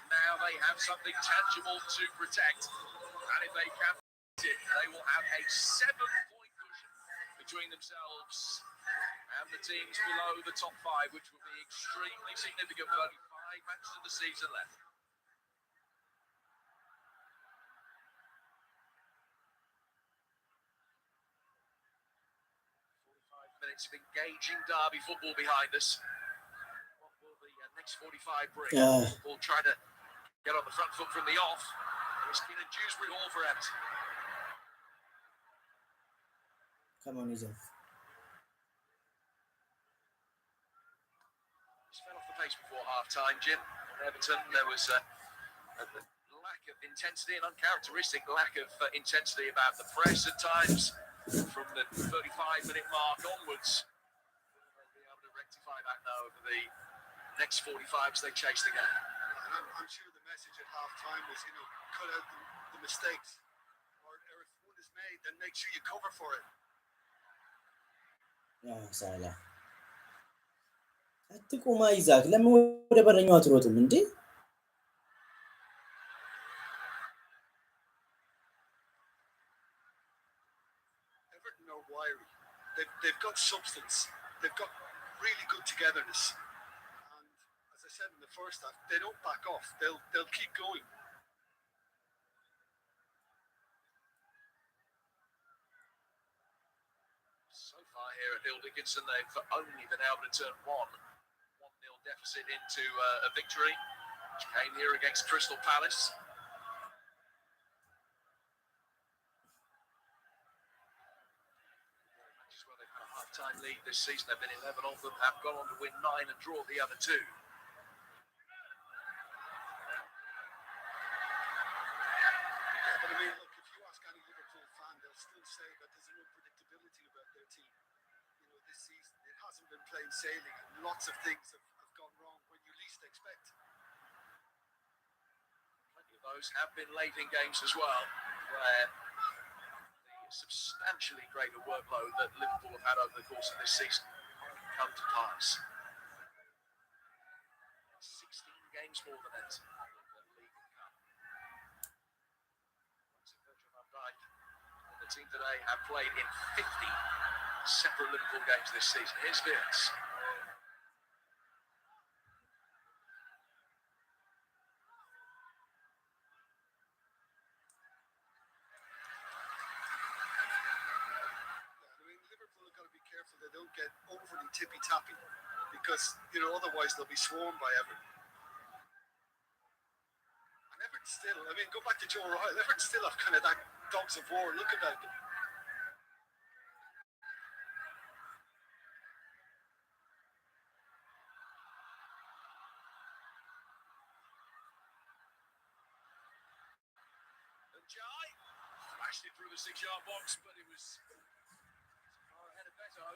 Now they have something tangible to protect. And if they can it, they will have a 7-point cushion between themselves and the teams below the top 5, which will be extremely significant with only 5 matches of the season left. 45 minutes of engaging derby football behind us. What will the next 45 bring? We'll try to get on the front foot from the off. It's been a Dewsbury Hall for Everton. Come on, Izzo. Fell off the pace before half-time, Jim. At Everton, there was a lack of intensity, an uncharacteristic lack of intensity about the press at times. From the 35-minute mark onwards, they'll be able to rectify that now over the next 45 as they chase the game. I'm sure the message at half-time was, cut out the mistakes. Or if one is made, then make sure you cover for it. ሳላ አትቁማ ይዛክ ለምን ወደ በረኛው አትሮጥም እንዴ? Everton are wiry. They've got substance. They've got really good togetherness. And as I said in the first half, they don't back off. They'll keep going. Here at Hill Dickinson, they've only been able to turn 1-0 deficit into a victory, which came here against Crystal Palace. Matches where they've had a half-time lead this season, they've been 11 of them, have gone on to win 9 and draw the other 2. Yeah, but I mean, look, if you ask any Liverpool fan, they'll still say that there's an unpredictability about their team. This season it hasn't been plain sailing, and lots of things have gone wrong when you least expect. Plenty of those have been late in games as well, where the substantially greater workload that Liverpool have had over the course of this season come to pass. 16 games more than it in the League Cup. Virgil van Dijk and the team today have played in 50 separate Liverpool games this season. Here's Vince. Liverpool have got to be careful they don't get overly tippy-tappy, because otherwise they'll be swarmed by Everton. And Everton still, go back to Joe Royle. Everton still have kind of that dogs of war look about them. Njai flashed it through the 6-yard box, but it was far ahead of Beto.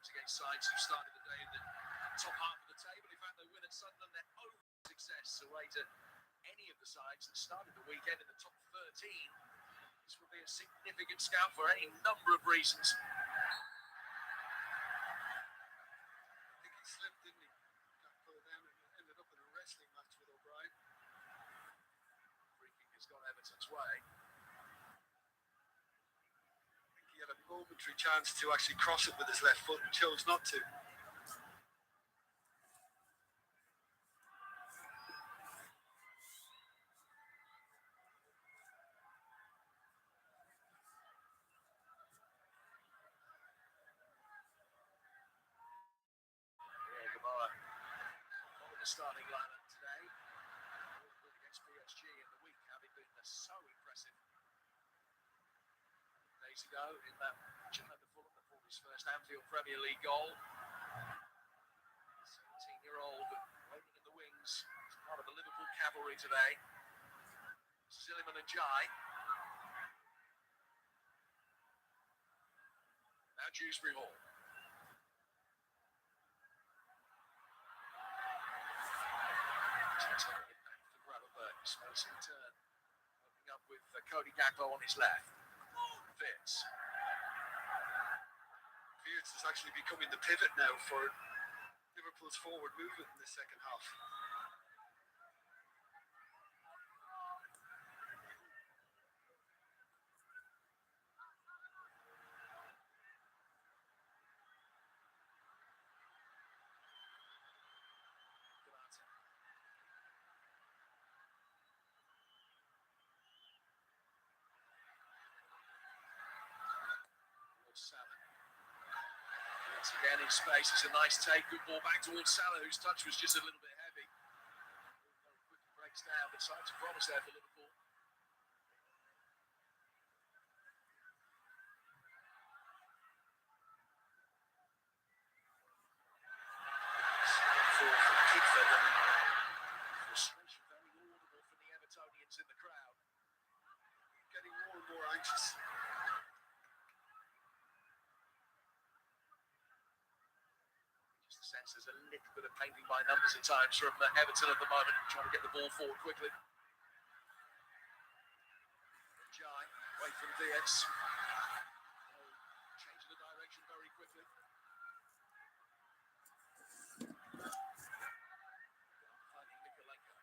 Against sides who started the day in the top half of the table. In fact, they win at Sunderland, their own success away to any of the sides that started the weekend in the top 13 This will be a significant scout for any number of reasons. I think he slipped, didn't he? Got pulled down and ended up in a wrestling match with O'Brien. Free kick has gone Everton's way. I think he had a momentary chance to actually cross it with his left foot and chose not to. Starting lineup today against PSG in the week, having been so impressive days ago in that Fulham that brought his first Anfield Premier League goal. 17-year-old waiting in the wings, as part of the Liverpool cavalry today. Zilliman and Jai. Now Dewsbury Hall. Spacing turn, opening up with Cody Gakpo on his left. Fitz. Wirtz is actually becoming the pivot now for Liverpool's forward movement in the second half. Once again in space, it's a nice take, good ball back towards Salah, whose touch was just a little bit heavy. Very quickly breaks down, but signs of promise there for Liverpool. Pickford, and frustration very audible from the Evertonians in the crowd. Getting more and more anxious. Sense there's a little bit of painting by numbers at times from Everton at the moment, trying to get the ball forward quickly. Jai, away from Diaz. Changing the direction very quickly. Finding Nikolenko.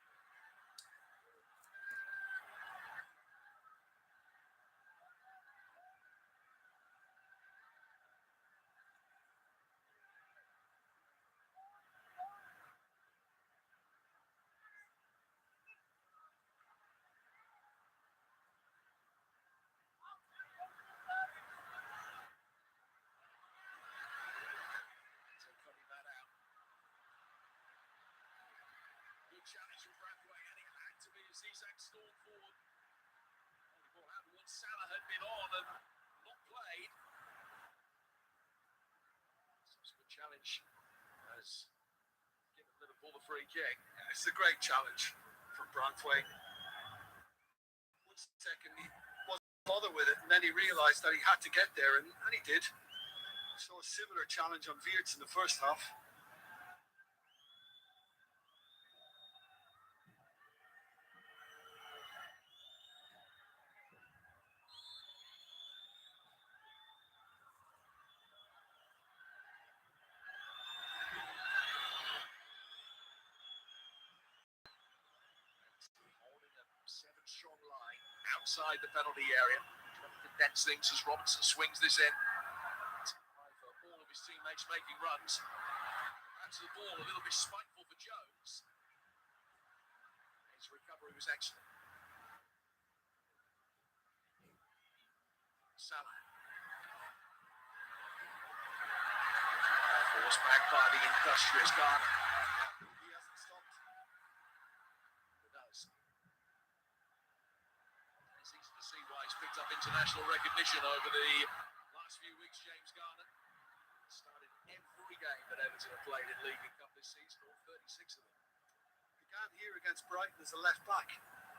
Challenge from Bradway, and it had to be as Isak stormed forward. Only ball out once Salah had been on and not played. Subsequent challenge has given Liverpool the free kick. Yeah, it's a great challenge from Brantway. 1 second he wasn't bothered with it, and then he realised that he had to get there, and he did. So a similar challenge on Wirtz in the first half. Strong line outside the penalty area, trying to condense things as Robertson swings this in. For all of his teammates making runs. That's the ball, a little bit spiteful for Jones. His recovery was excellent. Salah. Forced back by the industrious Garner. He hasn't stopped. Who does? It's easy to see why he's picked up international recognition over the last few weeks, James Garner. Started every game that Everton have played in League and Cup this season, all 36 of them. Began here against Brighton as a left back.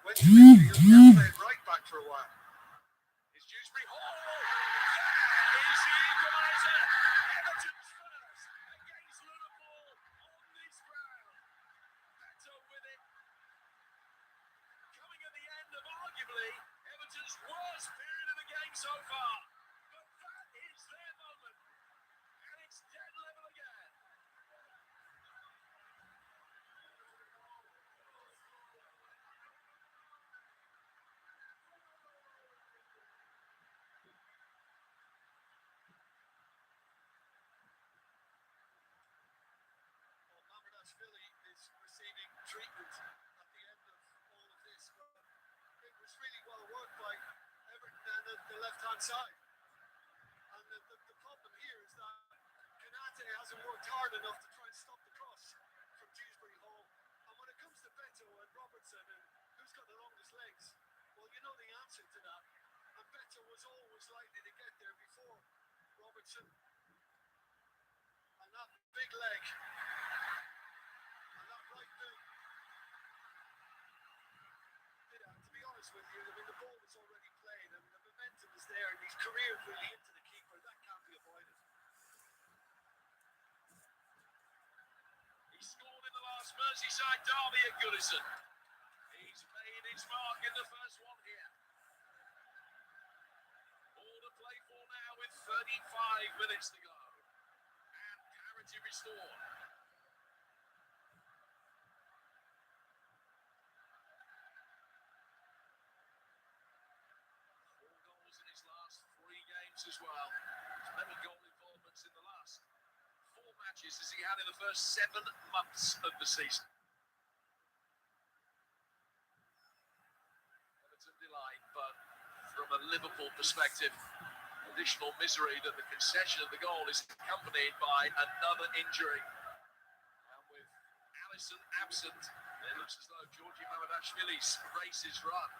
Went to midfield, then played right back for a while. Is Dewsbury Hall? That is the equaliser. Everton's first against Liverpool on this ground. Beto with it. Coming at the end of arguably Everton's worst period so far. But that is their moment. And it's dead level again. Philly is receiving treatment at the end of all of this, but it was really well worked by Everton and the left-hand side. And the problem here is that Canate hasn't worked hard enough to try and stop the cross from Dewsbury Hall. And when it comes to Beto and Robertson and who's got the longest legs, well, you know the answer to that. And Beto was always likely to get there before Robertson. And that big leg. To be honest with you, I mean, the ball was already played and the momentum is there and he's careered really into the keeper. That can't be avoided. He scored in the last Merseyside derby at Goodison. He's made his mark in the first one here. All to play for now with 35 minutes to go. And parity restored. As well. Many goal involvements in the last 4 matches as he had in the first 7 months of the season. Everton delight, but from a Liverpool perspective, additional misery that the concession of the goal is accompanied by another injury. And with Alisson absent, it looks as though Georgi Mamadashvili's race is run.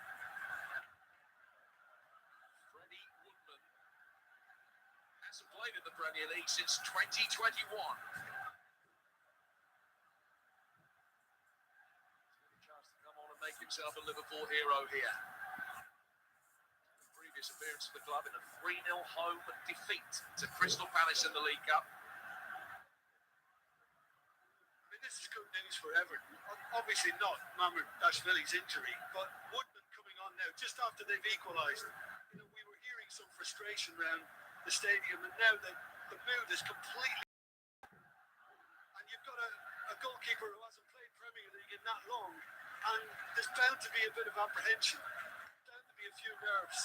Hasn't played in the Premier League since 2021. He's got a chance to come on and make himself a Liverpool hero here. The previous appearance of the club in a 3-0 home defeat to Crystal Palace in the League Cup. I mean, this is good news for Everton. Obviously not Mamadashvili's injury, but Woodman coming on now, just after they've equalised. You know, we were hearing some frustration around the stadium, and now the mood is completely, and you've got a goalkeeper who hasn't played Premier League in that long, and there's bound to be a bit of apprehension, bound to be a few nerves.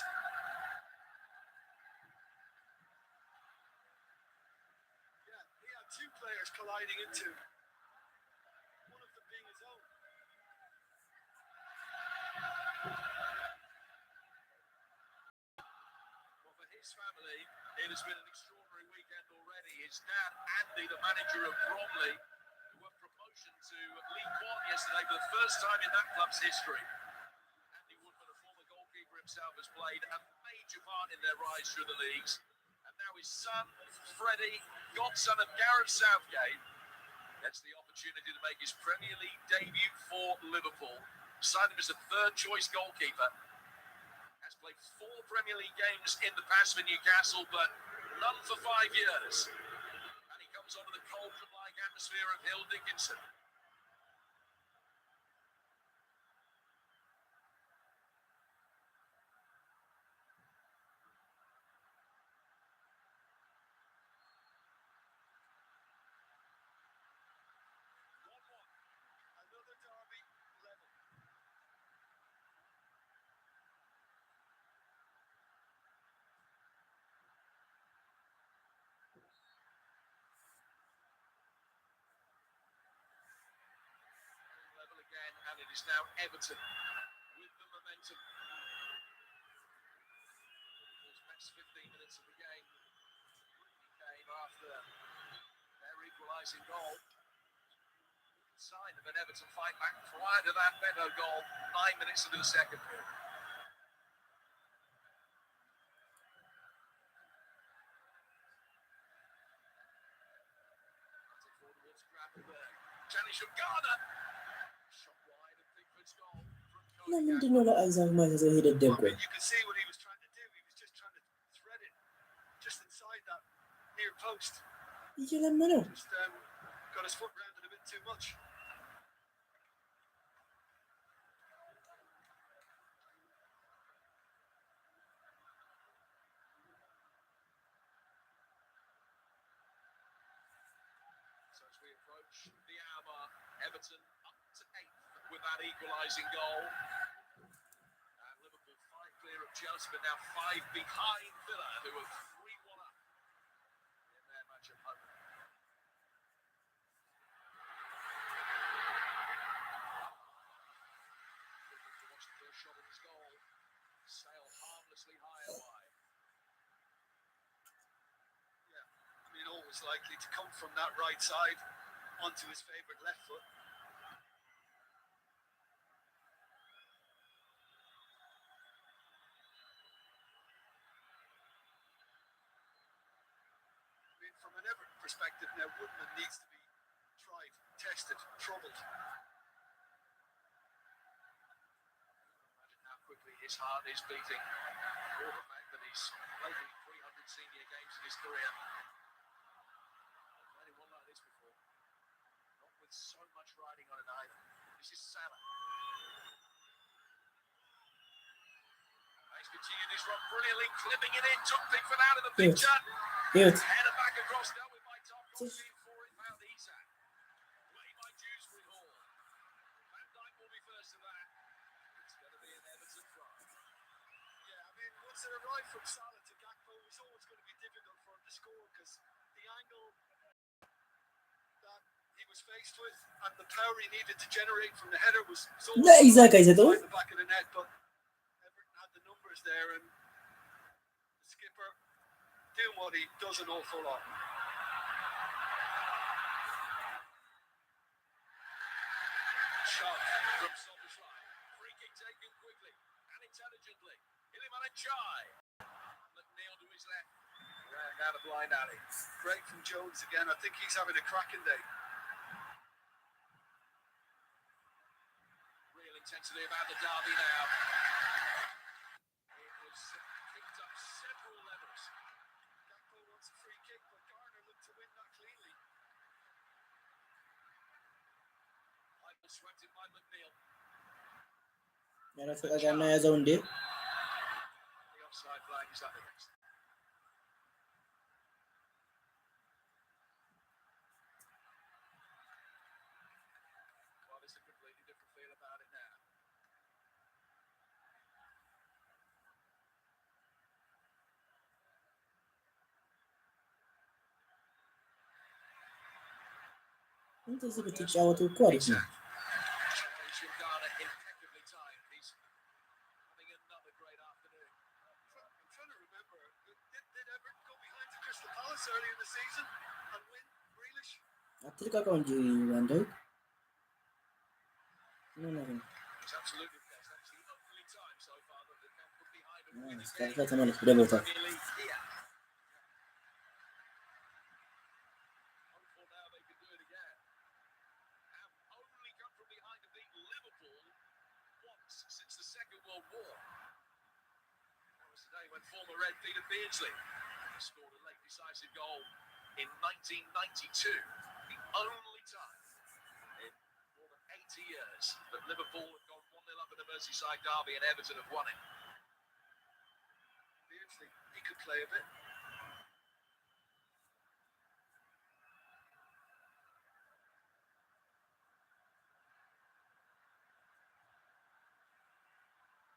Yeah, he had 2 players colliding into him, one of them being his own. Well, for his family, it has been an extraordinary weekend already. His dad, Andy, the manager of Bromley, who won promotion to League One yesterday for the first time in that club's history. Andy Woodman, a former goalkeeper himself, has played a major part in their rise through the leagues. And now his son, Freddie, godson of Gareth Southgate, gets the opportunity to make his Premier League debut for Liverpool. Signed him as a 3rd-choice goalkeeper. Played 4 Premier League games in the past for Newcastle, but none for 5 years. And he comes onto the cauldron-like atmosphere of Hill Dickinson. Another derby level. Again, and it is now Everton with the momentum. Those best 15 minutes of the game came after their equalising goal. Sign of an Everton fight back prior to that Beto goal, 9 minutes into the second period. Towards Gravenberg. Challenge from Ghana. ለምንድን ነው ለአይዛክ ማለት ነው የደደብኩ? You can see what he was trying to do. He was just trying to thread it just inside that near post. እየለመነው Just got his foot round it a bit too much. the hour. Everton up to 8th with that equalising goal. And Liverpool 5 clear of Chelsea, but now 5 behind Villa, who are 3-1 up in their match at home. Looking to watch the first shot of his goal sail harmlessly higher wide. Yeah, I mean, always likely to come from that right side onto his favourite left foot. I mean, from an Everton perspective now, Woodman needs to be tried, tested, troubled. Imagine how quickly his heart is beating, or the fact that he's played 300 senior games in his career. I've played one like this before. Not with so much riding on it either. This is Salah. He's continued his run brilliantly, clipping it in, took Pickford out of the picture. Header back across, dealt with by Tom, got in for it, found Isak. Way by Dewsbury Hall. Van Dijk will be first to that. It's going to be an Everton try. Yeah, I mean, once it arrived from Salah to Gakpo, it was always going to be difficult for him to score because the angle that he was faced with and the power he needed to generate from the header was always in the back of the net, but Everton had the numbers there and the skipper doing what he does an awful lot. Shot from Soboslai. Free kick taken quickly and intelligently. Iliman Chai. McNeil to his left. Ran down a blind alley. Great from Jones again. I think he's having a cracking day. Real intensity about the derby now. It was kicked up several levels. Gakpo wants a free kick, but Garner looked to win that cleanly. Michael swept it by McNeil. ያለ ፈቃዳና ያዘው እንዴ The offside flag is up against. Well, there's a completely different feel about it now. እንደዚህ ብትጫወቱ እኮ አሪፍ ነው። Garner impeccably timed. He's having another great afternoon. I'm trying to remember. Did Everton go behind to Crystal Palace early in the season and win? Grealish? አትልቀቀው እንጂ አንደው ነው It's absolutely the best. That's the only time so far that they've come from behind and win a እስከዛ game. ተመለስ ወደ ቦታው Premier League here. Hopeful now they can do it again. Have only come from behind to beat Liverpool once since the Second World War. That was the day when former Red Peter Beardsley scored a late decisive goal in 1992. The only time in more than 80 years that Liverpool have gone 1-0 up in the Merseyside derby and Everton have won it. Beardsley, he could play a bit.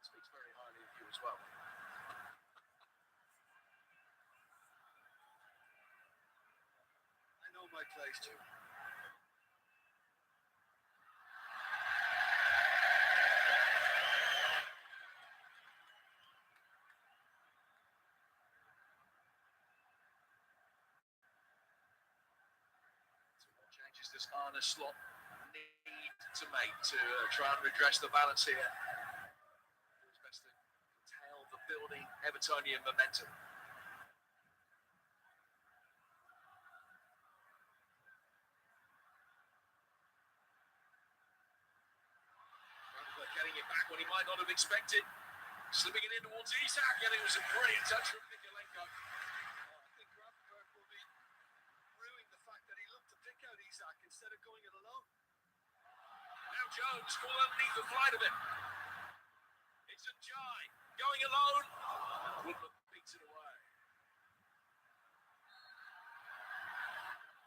Speaks very highly of you as well. I know my place too. So what changes does Arne Slot need to make to try and redress the balance here? It's best to curtail the building Evertonian momentum. Randall getting it back when he might not have expected. Slipping it in towards Isak, and it was a brilliant touch from Nikolenko. I think Gravenberg will be ruining the fact that he looked to pick out Isak instead of going it alone. Now Jones caught underneath the flight of it. It's a Jai going alone. Woodman beats it away.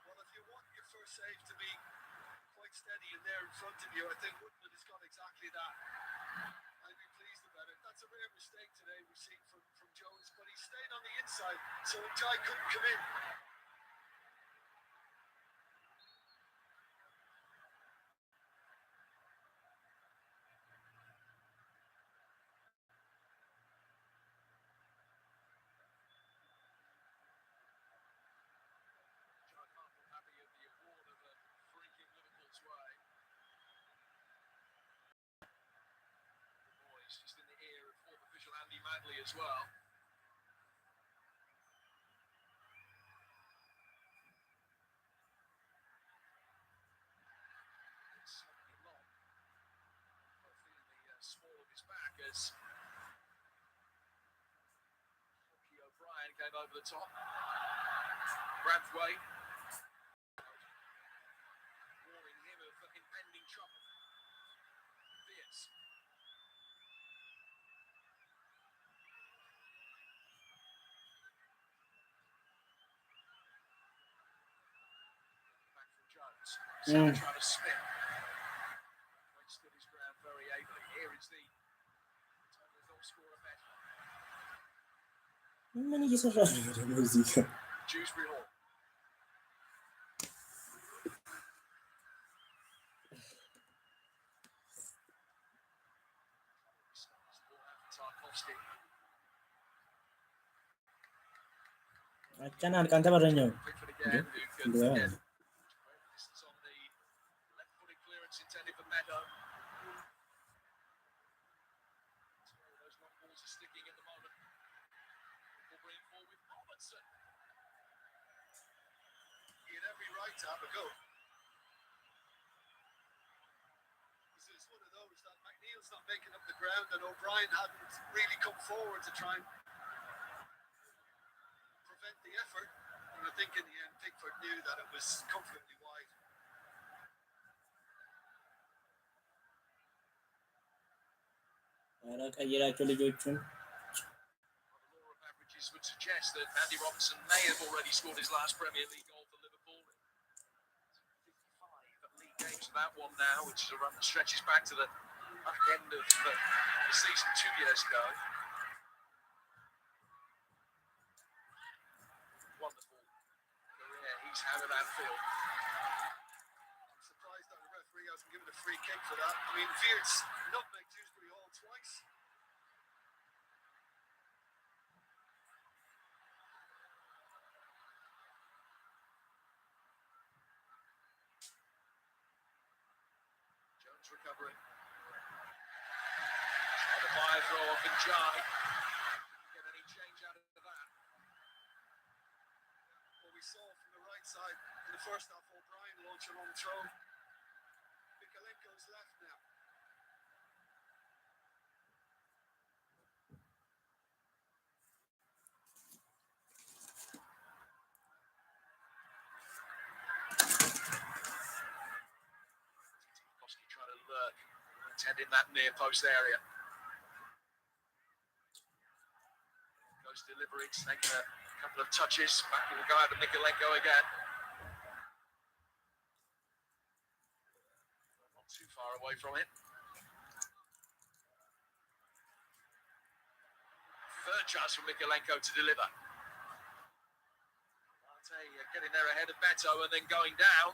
Well, if you want your first save to be you. I think Woodman has got exactly that. I'd be pleased about it. That's a rare mistake today we've seen from Jones, but he stayed on the inside, so Ty couldn't come in. Just in the ear of fourth official Andy Madley as well. It's certainly long. I'm feeling the small of his back as Hockey O'Brien came over the top. Branthwaite warning him of impending trouble. Fierce. Trying to spin. Stood his ground very ably. Here is the total goal scorer bet. ምን እየሰራ ነው ደግሞ እዚህ ጋር? Dewsbury Hall. አጨናንቅ አንተ በረኛው እንዴ? Intended for Meadow. Those long balls are sticking at the moment. We'll bring forward with Robertson. He had every right to have a go. This is one of those that McNeil's not making up the ground, and O'Brien hadn't really come forward to try and prevent the effort. And I think in the end, Pickford knew that it was comfortably wide. ኧረ ቀይራቸው ልጆቹን። Averages would suggest that Andy Robertson may have already scored his last Premier League goal for Liverpool. 55 league games for that one now, which is a run that stretches back to the back end of the season 2 years ago. Wonderful career he's had at Anfield. I'm surprised that the referee hasn't given a free kick for that. I mean, Veert's nutmeg Dewsbury Hall twice. Jones recovering. Trying to buy a throw off in Jai. Didn't get any change out of that. Well, we saw from the right side in the first half, O'Brien launch a long throw. Mikalenko's left now. Trying to lurk, intending that near post area. Goes delivery, taking a couple of touches. Back to the guy to Mikalenko again. Not too far away from it. Third chance for Mikalenko to deliver. Marte getting there ahead of Beto and then going down.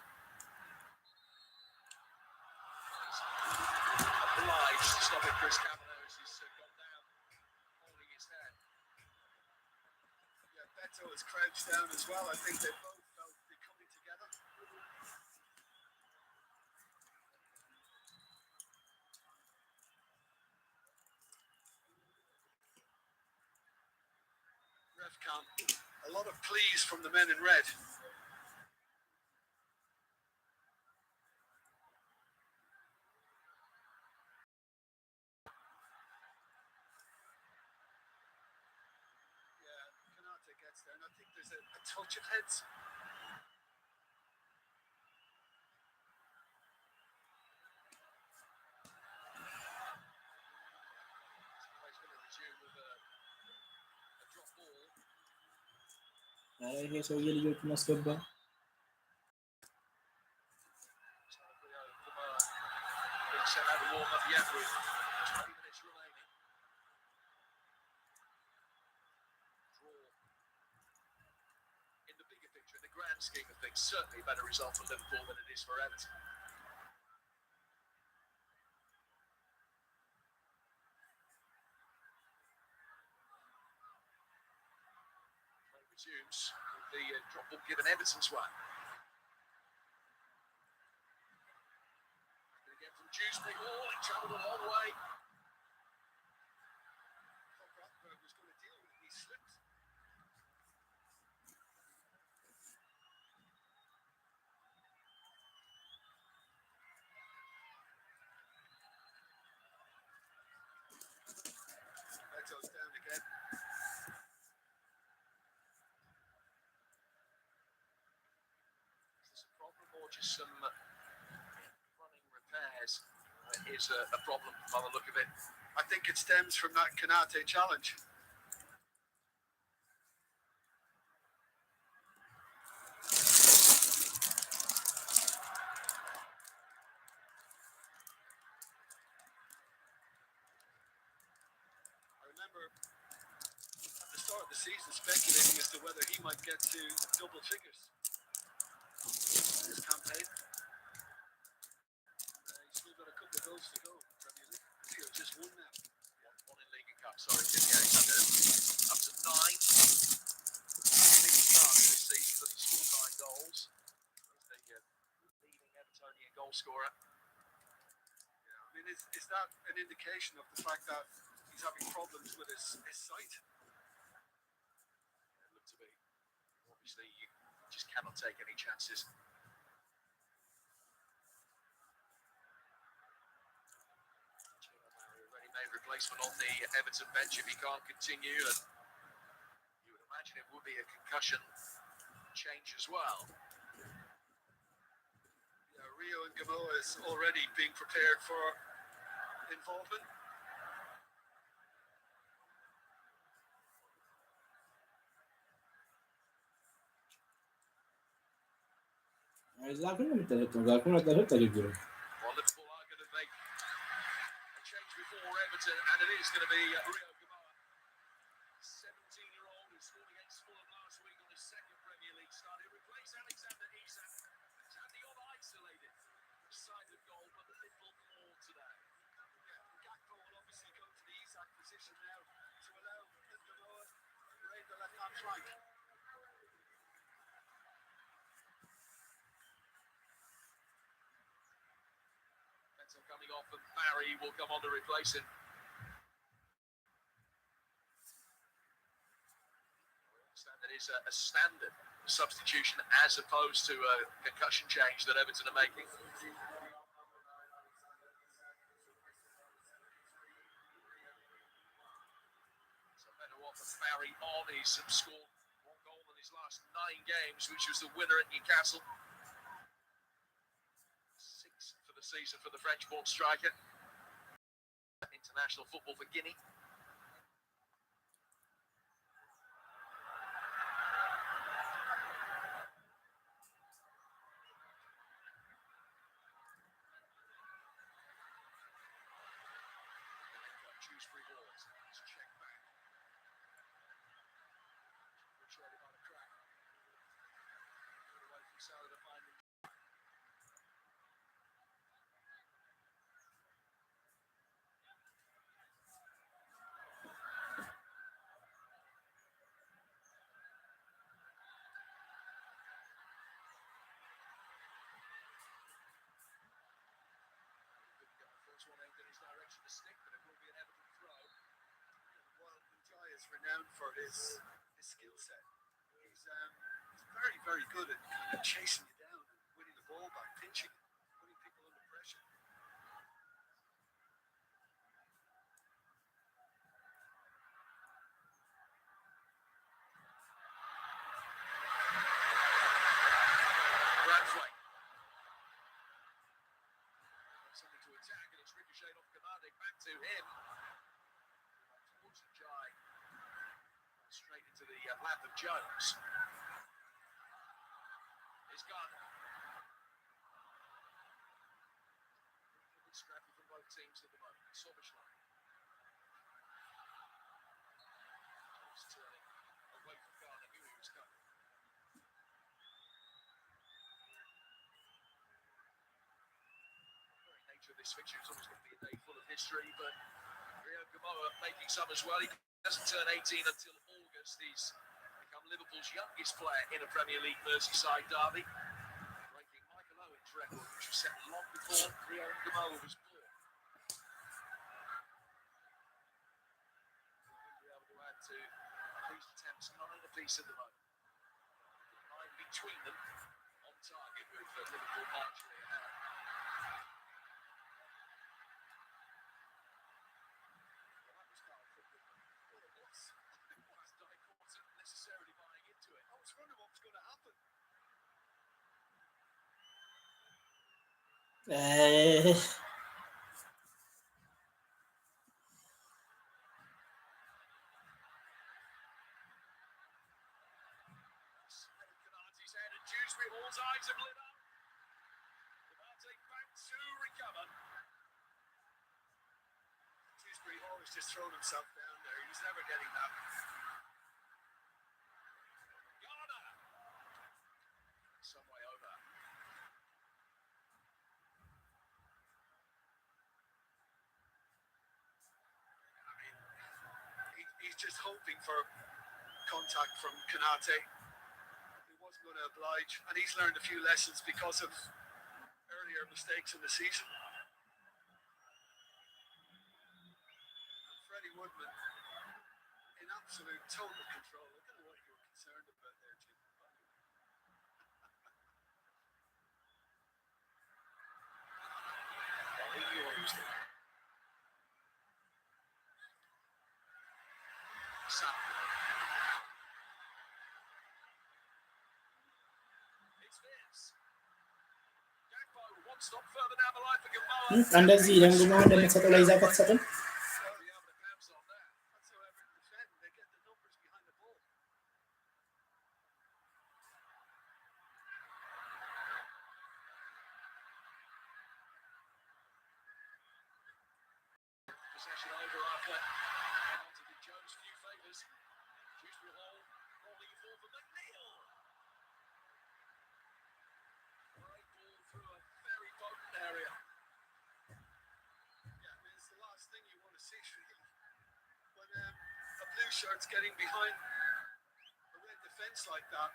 Obliged to stop it. Chris Kavanagh as he's gone down, holding his head. Yeah, Beto has crouched down as well. I think they both felt they're coming together. Ref count. A lot of pleas from the men in red. Gets there, and I think there's a touch of heads. He's going to resume with a drop ball. ኧረ ይሄ ሰውዬ ልጆቹን አስገባ። set out a warm-up yet with 20 minutes remaining. Draw. In the bigger picture, in the grand scheme of things, certainly a better result for Liverpool than it is for Everton. Play resumes with the drop ball given Everton's way. Dewsbury Hall, it travelled a long way. Rockberg was going to deal with it, he slipped. Beto's down again. Is this a problem or just some is a problem by the look of it? I think it stems from that Kanate challenge. I remember at the start of the season speculating as to whether he might get to double figures in this campaign. Goals to go. Premier League. Rio just won now. One in League and Cup. Sorry, Jim. Yeah, he's up to 9. Big start this season, but he scored 9 goals. He's the leading Evertonian goal scorer. Yeah, I mean, is that an indication of the fact that he's having problems with his sight? Yeah, it looked to be. Obviously, you just cannot take any chances. Replacement on the Everton bench if he can't continue, and you would imagine it would be a concussion change as well. Yeah, Rio and Gamoa is already being prepared for involvement. Everton, and it is going to be Rio Gamoa, 17-year-old who scored against Fulham last week on his second Premier League start. He replaced Alexander Isak, who's had the odd isolated sided goal, but a little more today. Yeah, Gakpo will obviously go to the Isak position now to allow Gamoa to raid the left-hand flank. Coming off, and Barry will come on to replace him. That is a standard substitution as opposed to a concussion change that Everton are making. So better off for Barry on. He's scored 1 goal in his last 9 games, which was the winner at Newcastle. Season for the French-born striker. International football for Guinea. Dewsbury Hall. Let's check back. Portrayed by the crack. Away from Salah to find him. One aimed in his direction to stick, but it will be an Everton throw. Well, Njai is renowned for his skill set. He's very, very good at kind of chasing you down, winning the ball back, pinching it, putting people under pressure. Braithwaite. Something to attack, and it's ricocheted off Kanade back to him. Towards Njai. Straight into the lap of Jones. He's gone. Scrappy teams at the moment. Soboslai. He's turning away from Ghana. Knew he was coming. The very nature of this fixture is always going to be a day full of history, but Rio Gamoa making some as well. He doesn't turn 18 until August. He's become Liverpool's youngest player in a Premier League Merseyside derby, breaking Michael Owen's record, which was set long before Rio Gamoa was born. He'll be able to add to these attempts 9 apiece at the moment. 9 between them on target with Liverpool marginally ahead. Necessarily buying into it. I was wondering what was going to happen. Canate's head and Dewsbury Hall's eyes have lit up. Canate back to recover. Dewsbury Hall has just thrown himself down there. He was never getting that. Some way over. I mean, he's just hoping for contact from Canate. He wasn't going to oblige, and he's learned a few lessons because of earlier mistakes in the season. And Freddie Woodman in absolute total control. I don't know what you were concerned about there, Jim. እንደዚህ ለምንድነው እንደምትሰጠው ላይ ዛካ ተሰጠን Possession over after did Jones few favours. Dewsbury Hall rolling for McNeil. Great ball through a very potent area. Yeah, I mean, it's the last thing you want to see, really. When a blue shirt's getting behind a red defence like that,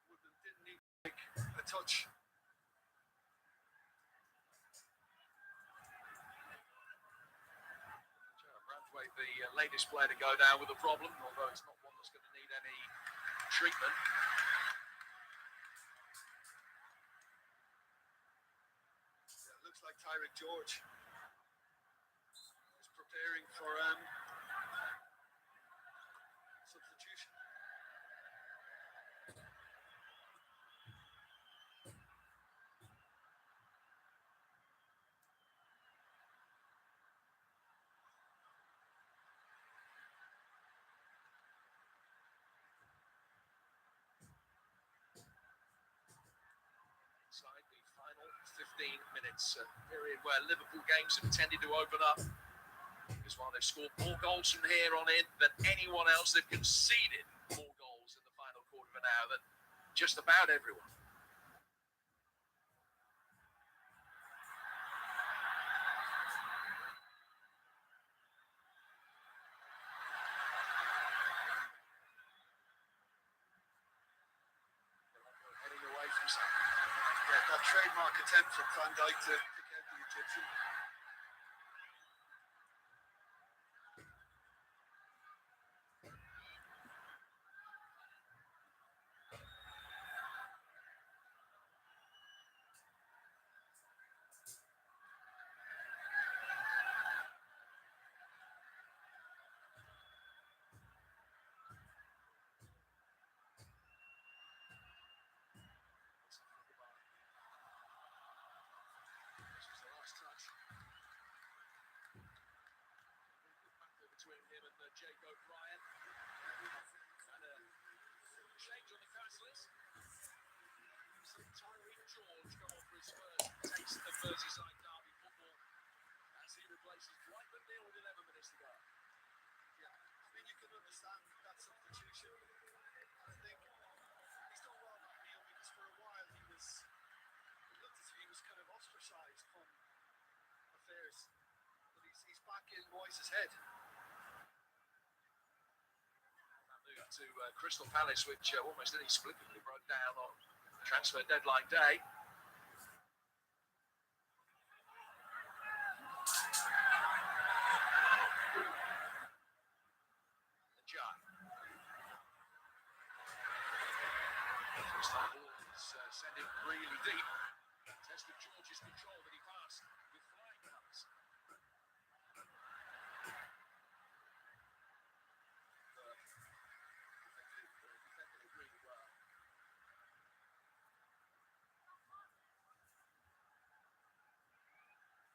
Woodman didn't need to make a touch. The latest player to go down with a problem, although it's not one that's going to need any treatment. Yeah, it looks like Tyrick George is preparing for substitution. Inside the final 15 minutes, a period where Liverpool games have tended to open up. Because while they've scored more goals from here on in than anyone else, they've conceded more goals in the final quarter of an hour than just about everyone. Heading away from something. Yeah, that trademark attempt from Van Dijk to pick out the Egyptian. This was the last touch. back in Moyes' head. That move to Crystal Palace, which almost inexplicably broke down on transfer deadline day. Send him really deep. Tested George's control, but he passed with flying colours. Defended it really well.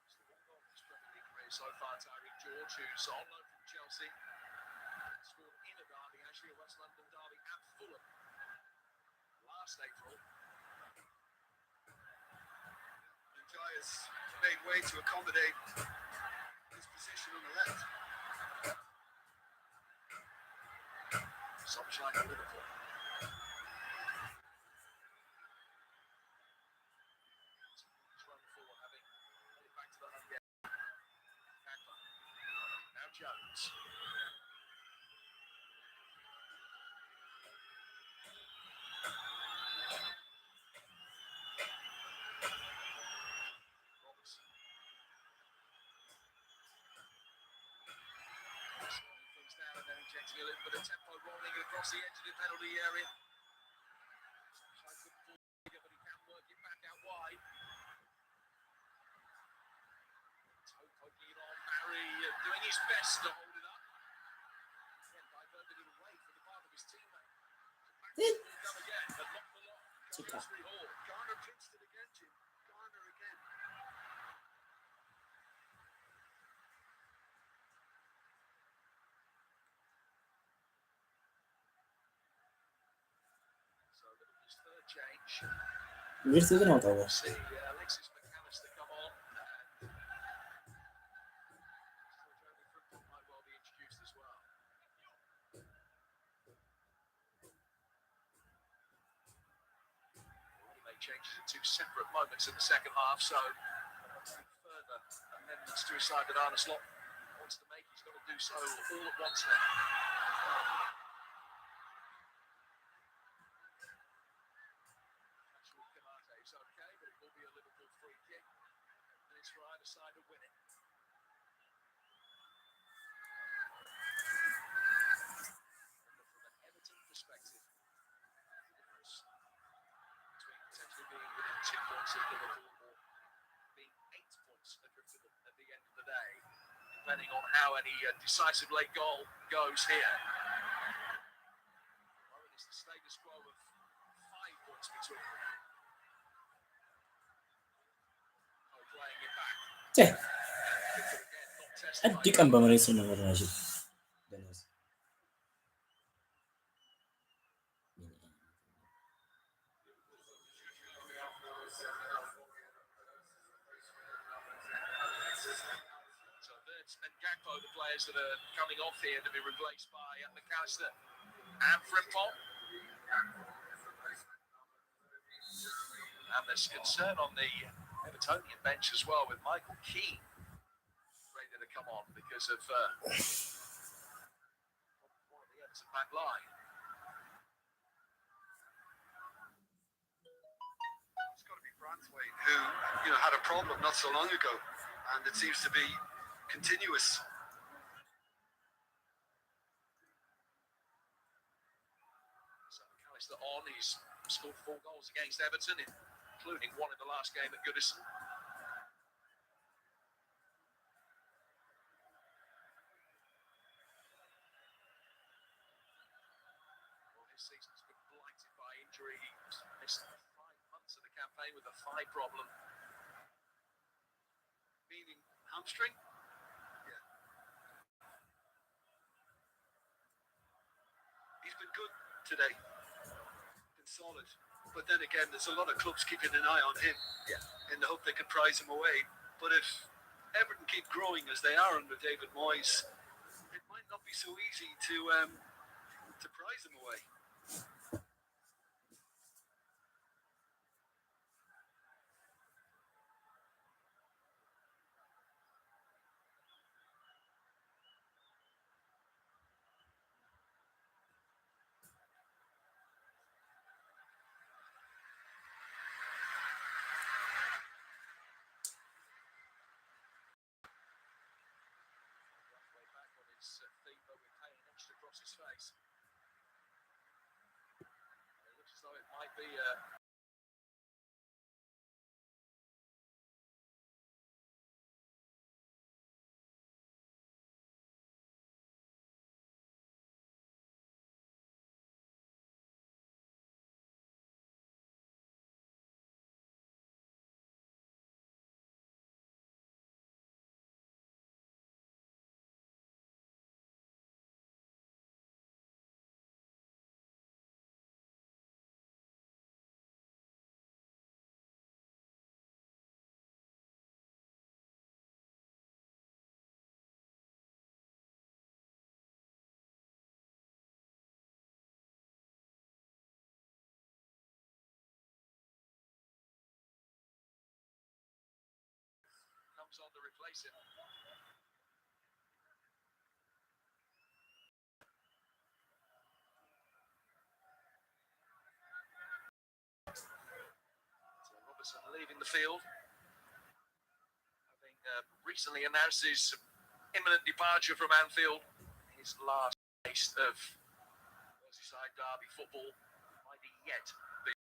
It's the one goal in his Premier League career so far, Tyreek George, who's on loan from Chelsea. Scored in a derby, actually a West London derby at Fulham last April. Has made way to accommodate his position on the left. Sunshine at Liverpool. He's run forward, having made it back to the Hungarian. Now Jones. Injecting a little bit of tempo, rolling across the edge of the penalty area. But he can work it back out wide. Toe poking it on, Barry doing his best to hold it up. Again, diverted it away from the path of his teammate. Come again, but not for long. Garner pinched it again, Jim. Garner again. Change. We're still not over. See Alexis McAllister come on. Jeremy Frimpong might well be introduced as well. He made changes at two separate moments in the second half, so further amendments to his side that Arne Slot wants to make. He's got to do so all at once now. Okay, but it will be a Liverpool free kick, and it's for either side to win it. From an Everton perspective, the difference between potentially being within 2 points of Liverpool or being 8 points adrift at the end of the day, depending on how any decisive late goal goes here. Well, it's the status quo of 5 points between them. አንድ ቀን በመሬት ስር ነበር ናቸው ደነስ and Gakpo, the players that are coming off here to be replaced by McAllister and Frimpong. And there's concern on the Evertonian bench as well, with Michael Keane ready to come on because of one of the Everton back line. It's got to be Branthwaite, who had a problem not so long ago, and it seems to be continuous. So McAllister on, he's scored 4 goals against Everton, including one in the last game at Goodison. Well, his season's been blighted by injury. He's missed 5 months of the campaign with a thigh problem. Meaning hamstring? Yeah. He's been good today. Been solid. But then again, there's a lot of clubs keeping an eye on him, in the hope they can prize him away. But if Everton keep growing as they are under David Moyes, it might not be so easy to prize him away. could be comes on to replace him. So Robertson leaving the field, having recently announced his imminent departure from Anfield. His last taste of Merseyside derby football might be yet be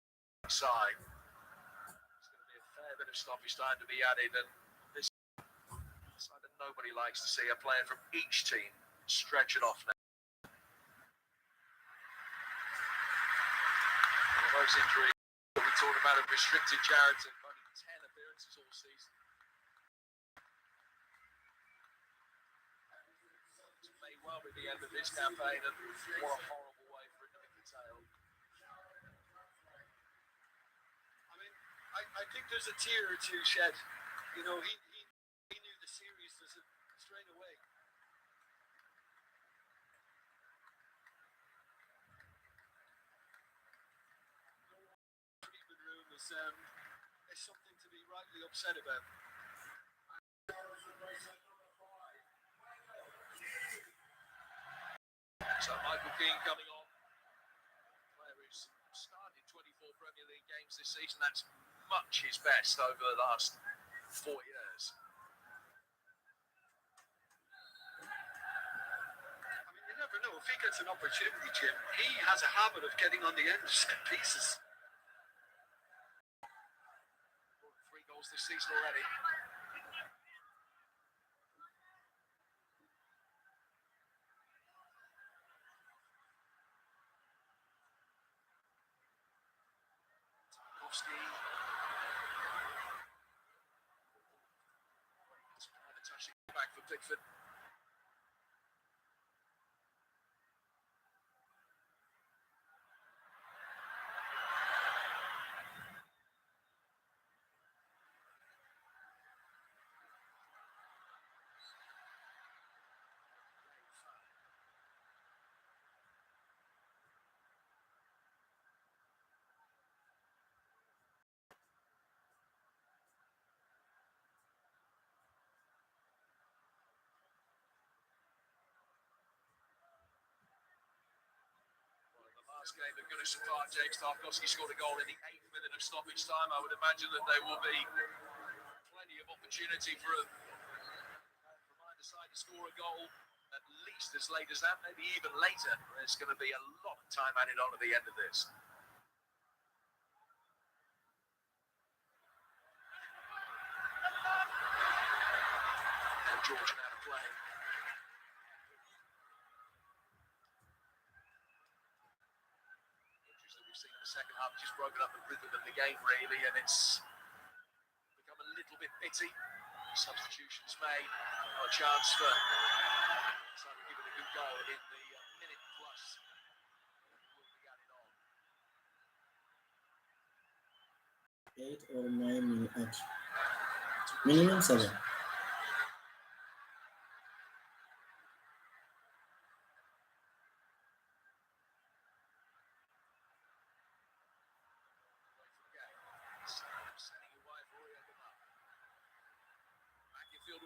side. There's going to be a fair bit of stoppage time to be added, and this side that nobody likes to see a player from each team stretch it off now. All those injuries that we talked about have restricted Jarrett to only 10 appearances all season. It may well be the end of his campaign, and what a horrible way for it to be curtailed. I mean, I think there's a tear or two shed. You know, he knew the seriousness of straight away. The treatment room is something to be rightly upset about. So Michael Keane coming on. Player who's started 24 Premier League games this season. That's much his best over the last 4 years. I mean, you never know. If he gets an opportunity, Jim, he has a habit of getting on the end of set pieces. 3 goals this season already. Back for Pickford. Last game at Goodison Park, James Tarkowski scored a goal in the 8th minute of stoppage time. I would imagine that there will be plenty of opportunity for either side to score a goal at least as late as that, maybe even later. There's going to be a lot of time added on at the end of this. And Georgian out of play. Second half just broken up the rhythm of the game really, and it's become a little bit bitty. Substitutions made, not a chance for so to give it a good go in the minute plus. Will be added on. 8 or 9 minutes. Minimum 7.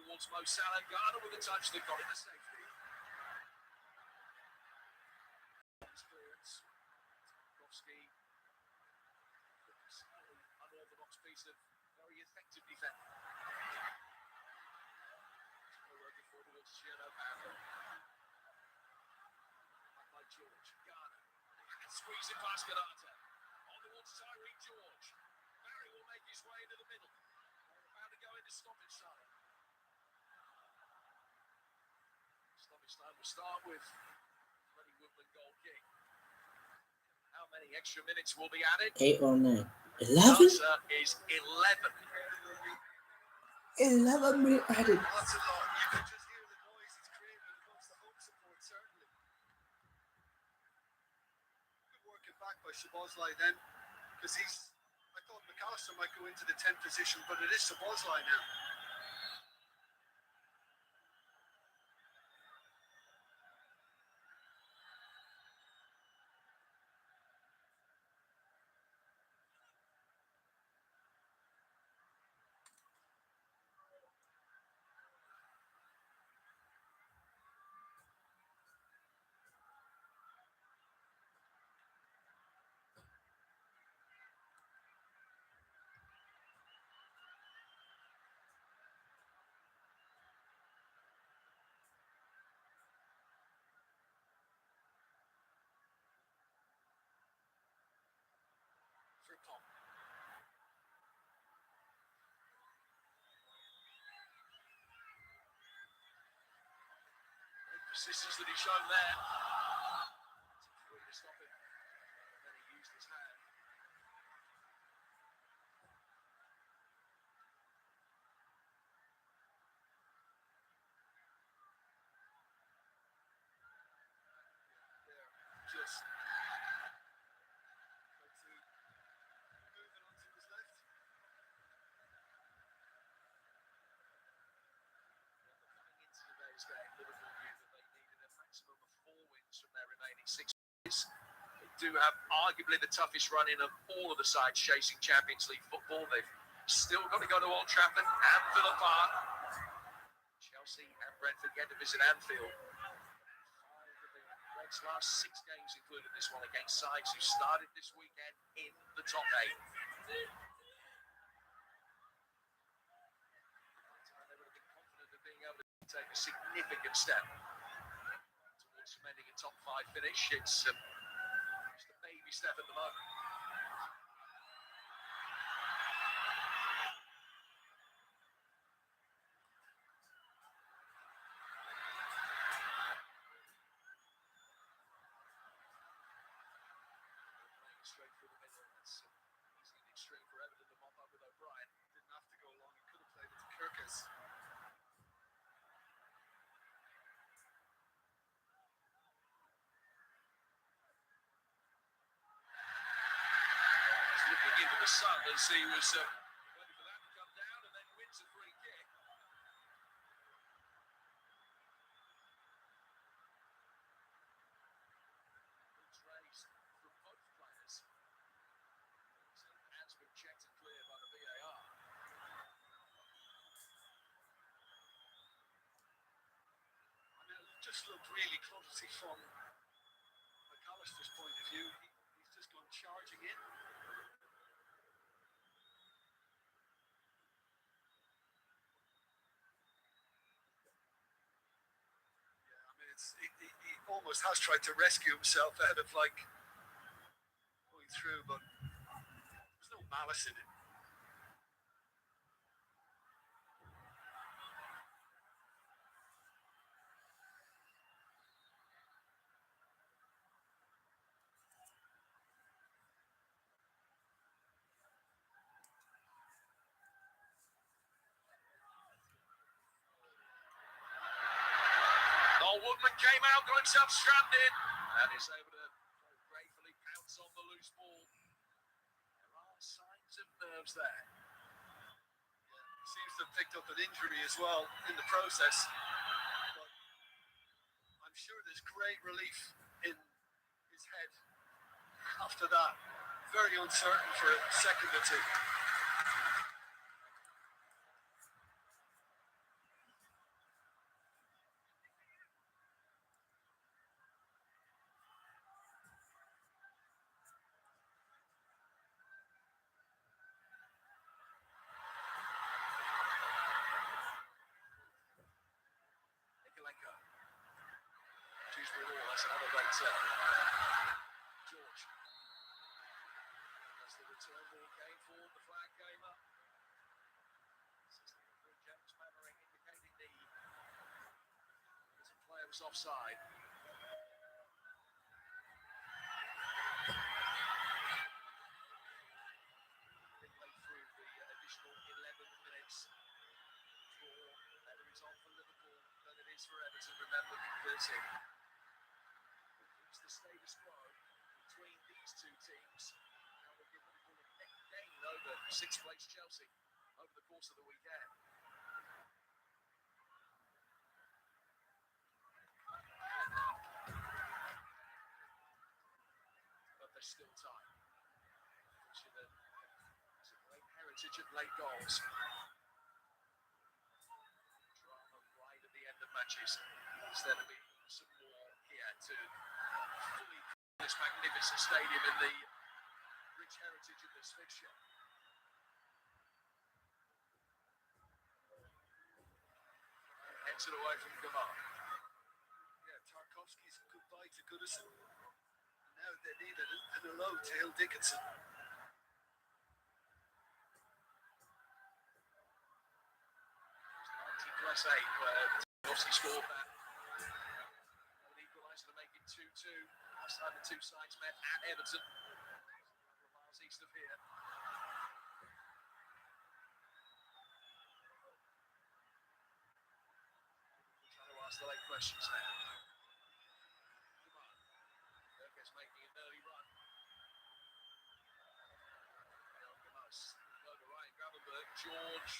Towards Mo Salah, Garner with a touch that got him a safety. Clearance. Tarkowski. Unorthodox piece of very effective defending. Working forward towards Gino Panda. By George. Garner. Squeezing past Ganata. On towards way into the middle. About to go into stoppage time. Stoppage time will start with Freddie Woodman goal kick. How many extra minutes will be added? 8 or 9? 11? The answer is 11. 11 minutes added. That's a lot. You can just hear the noise it's creating when it comes to home support, certainly. Good working back by Szoboszlai then, because I thought McAllister might go into the 10th position, but it is Szoboszlai now. Persistence that he's shown there. Free to stop it. And then he used his hand. There, just Moving on to his left. coming into today's game, Liverpool knew that they needed a maximum of 4 wins from their remaining 6 matches. They do have arguably the toughest run in of all of the sides chasing Champions League football. They've still got to go to Old Trafford and Villa Park. Chelsea and Brentford get to visit Anfield. 5 of the Reds' last 6 games included this one against sides who started this weekend in the top 8. They would have been confident of being able to take a significant step towards cementing a top 5 finish. It's just a baby step at the moment. Straight through the middle. That's easy and extreme for Everton to mop up with O'Brien. Didn't have to go long. He could have played it to Kirkus. He's looking into the sun as he was waiting for that to come down and then wins a free kick. Looks raised from both players. Has been checked and cleared by the VAR. I mean, it just looked really clumsy from McAllister's point of view. He's just gone charging in. Yeah, I mean, he almost has tried to rescue himself out of like going through, but there's no malice in it. Noel Woodman came out, got himself stranded, and is able to gratefully pounce on the loose ball. There are signs of nerves there. Seems to have picked up an injury as well in the process. But I'm sure there's great relief in his head after that. Very uncertain for a second or two. Nikolenko. Dewsbury Hall, that's another great set. George. As the return ball came forward, the flag came up. It was offside. Midway through the additional 11 minutes. Draw, better result for Liverpool than it is for Everton, remember, because it's the status quo between these two teams. And will give Liverpool a neck gain over sixth place Chelsea over the course of the weekend. But there's still time. It's a great heritage of late goals. Drama right at the end of matches. Instead of being some more here to fully this magnificent stadium in the rich heritage of this fixture. Heads it away from Gamal. Yeah, Tarkovsky's goodbye to Goodison. Now they need an hello to Hill Dickinson. 90+8, where Chelsea scored that. An equaliser to make it 2-2. Last time the two sides met at Everton. A couple of miles east of here. Trying to ask the late questions now. Come on. Burgess making an early run. Go to Ryan Gravenberg. George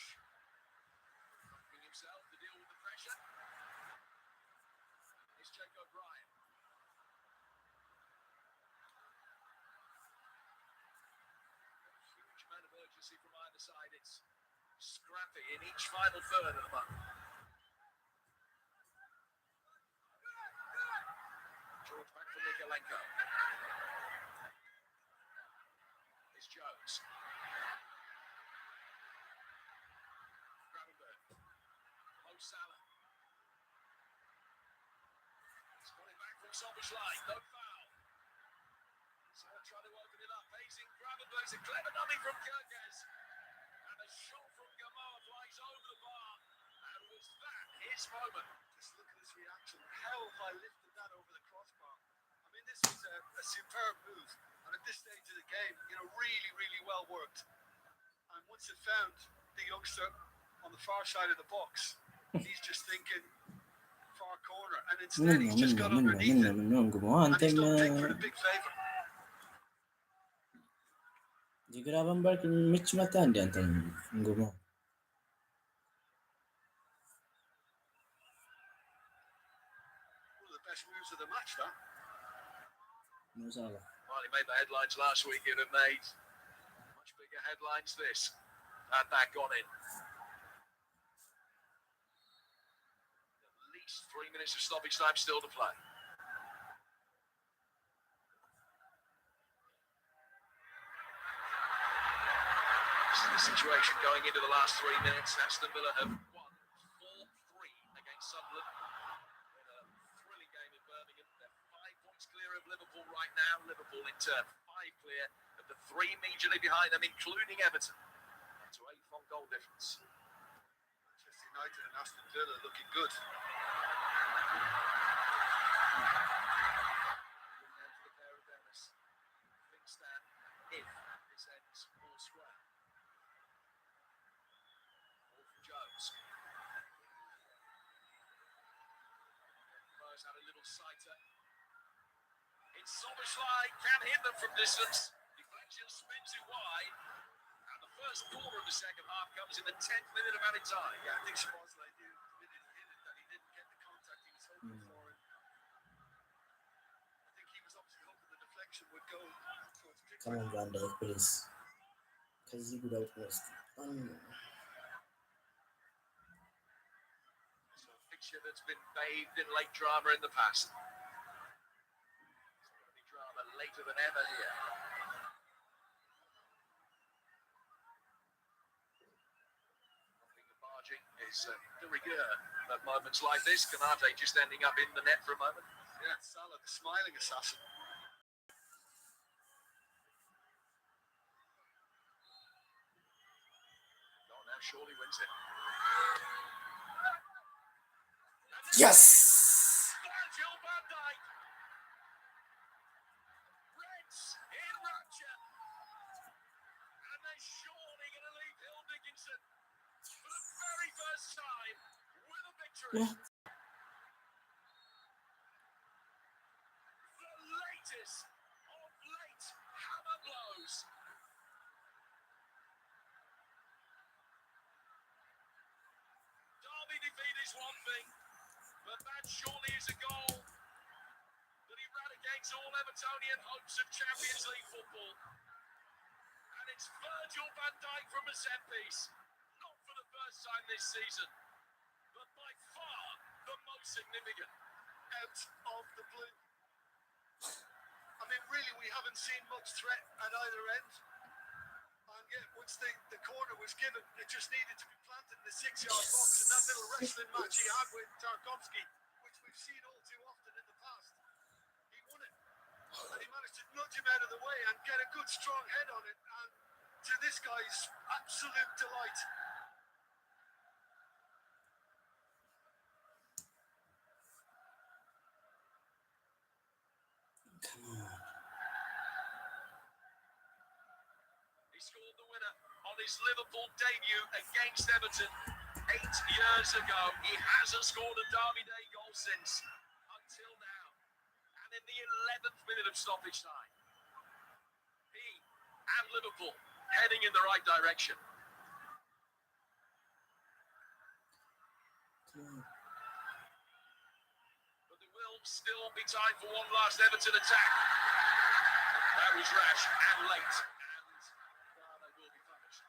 finding himself to deal with the pressure. It's Jake O'Brien. Huge amount of urgency from either side. It's scrappy in each final third of the month. George back from Mikalenko. It's Jones. Gravenberg. Mo Salah. He's got it back from Soboslai. No foul. Salah trying to open it up. Pacing Gravenberg's a clever dummy from Kirkes. And a shot from Gamal flies over the bar. And was that his moment? Just look at his reaction. How have I lifted that over the crossbar? I mean, this was a superb move. And at this stage of the game, really, really well worked. And once it found the youngster on the far side of the box, he's just thinking far corner. And instead, he's just got underneath it. And he's done big for the big favour. የግራቨንበርግ ምች መታ እንደ አንተ እንጉማ One of the best moves of the match, that. ነው ሳላ Well, he made the headlines last week. He'd have made much bigger headlines this. Had that gone in. At least 3 minutes of stoppage time still to play. This is the situation going into the last 3 minutes. Aston Villa have won 4-3 against Sunderland. In a thrilling game in Birmingham. They're 5 points clear of Liverpool right now. Liverpool in turn 5 clear of the 3 immediately behind them, including Everton. To 8 on goal difference. Manchester United and Aston Villa looking good. Down to the pair of Dennis. Things stand if this ends all square. Ball from Jones. Spurs had a little sighter. It's Soboslai, can hit them from distance. Deflection spins it wide. And the first quarter of the second half comes in the 10th minute of added time. Yeah, I think Szoboszlai knew the minute he hit it that he didn't get the contact he was hoping for. And I think he was obviously hoping the deflection would go towards Pickford. ከመን ቫን ዳይክ ፕሊዝ ከዚህ ጉዳት ውስጥ So a fixture that's been bathed in late drama in the past. It's going to be drama later than ever here. Nothing barging is de rigueur at moments like this. Canate just ending up in the net for a moment. Yeah, Salah, the smiling assassin. Oh, now surely wins it. yes victory. The latest of late hammer blows. Derby defeat is one thing, but that surely is a goal that eradicates all Evertonian hopes of Champions League football. And it's Virgil van Dijk from a set piece, not for the first time this season, but by far the most significant. Out of the blue. I mean, really, we haven't seen much threat at either end. And yet, once the corner was given, it just needed to be planted in the 6-yard box. And that little wrestling match he had with Tarkovsky, which we've seen all too often in the past, he won it. And he managed to nudge him out of the way and get a good, strong head on it. And to this guy's absolute delight, He scored the winner on his Liverpool debut against Everton 8 years ago. He hasn't scored a Derby Day goal since, until now. And in the 11th minute of stoppage time, he and Liverpool heading in the right direction. But there will still be time for one last Everton attack. That was rash and late. And they will be punished.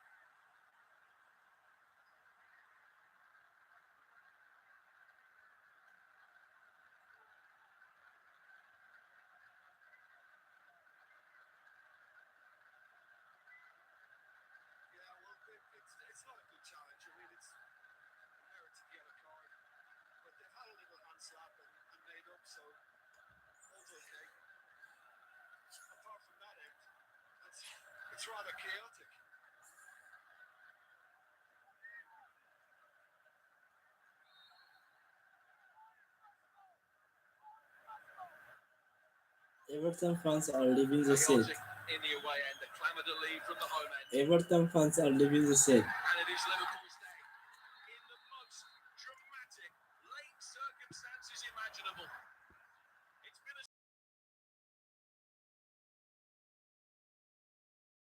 yeah, well, it's not a good challenge. I mean, it's merit to get a card. But they've had a little hand slap and made up, so all's okay. Apart from that end, it's rather chaotic. Everton fans are leaving the set. Chaotic in the away end, the clamour to leave from the home end. Everton fans are leaving the set. And it is Liverpool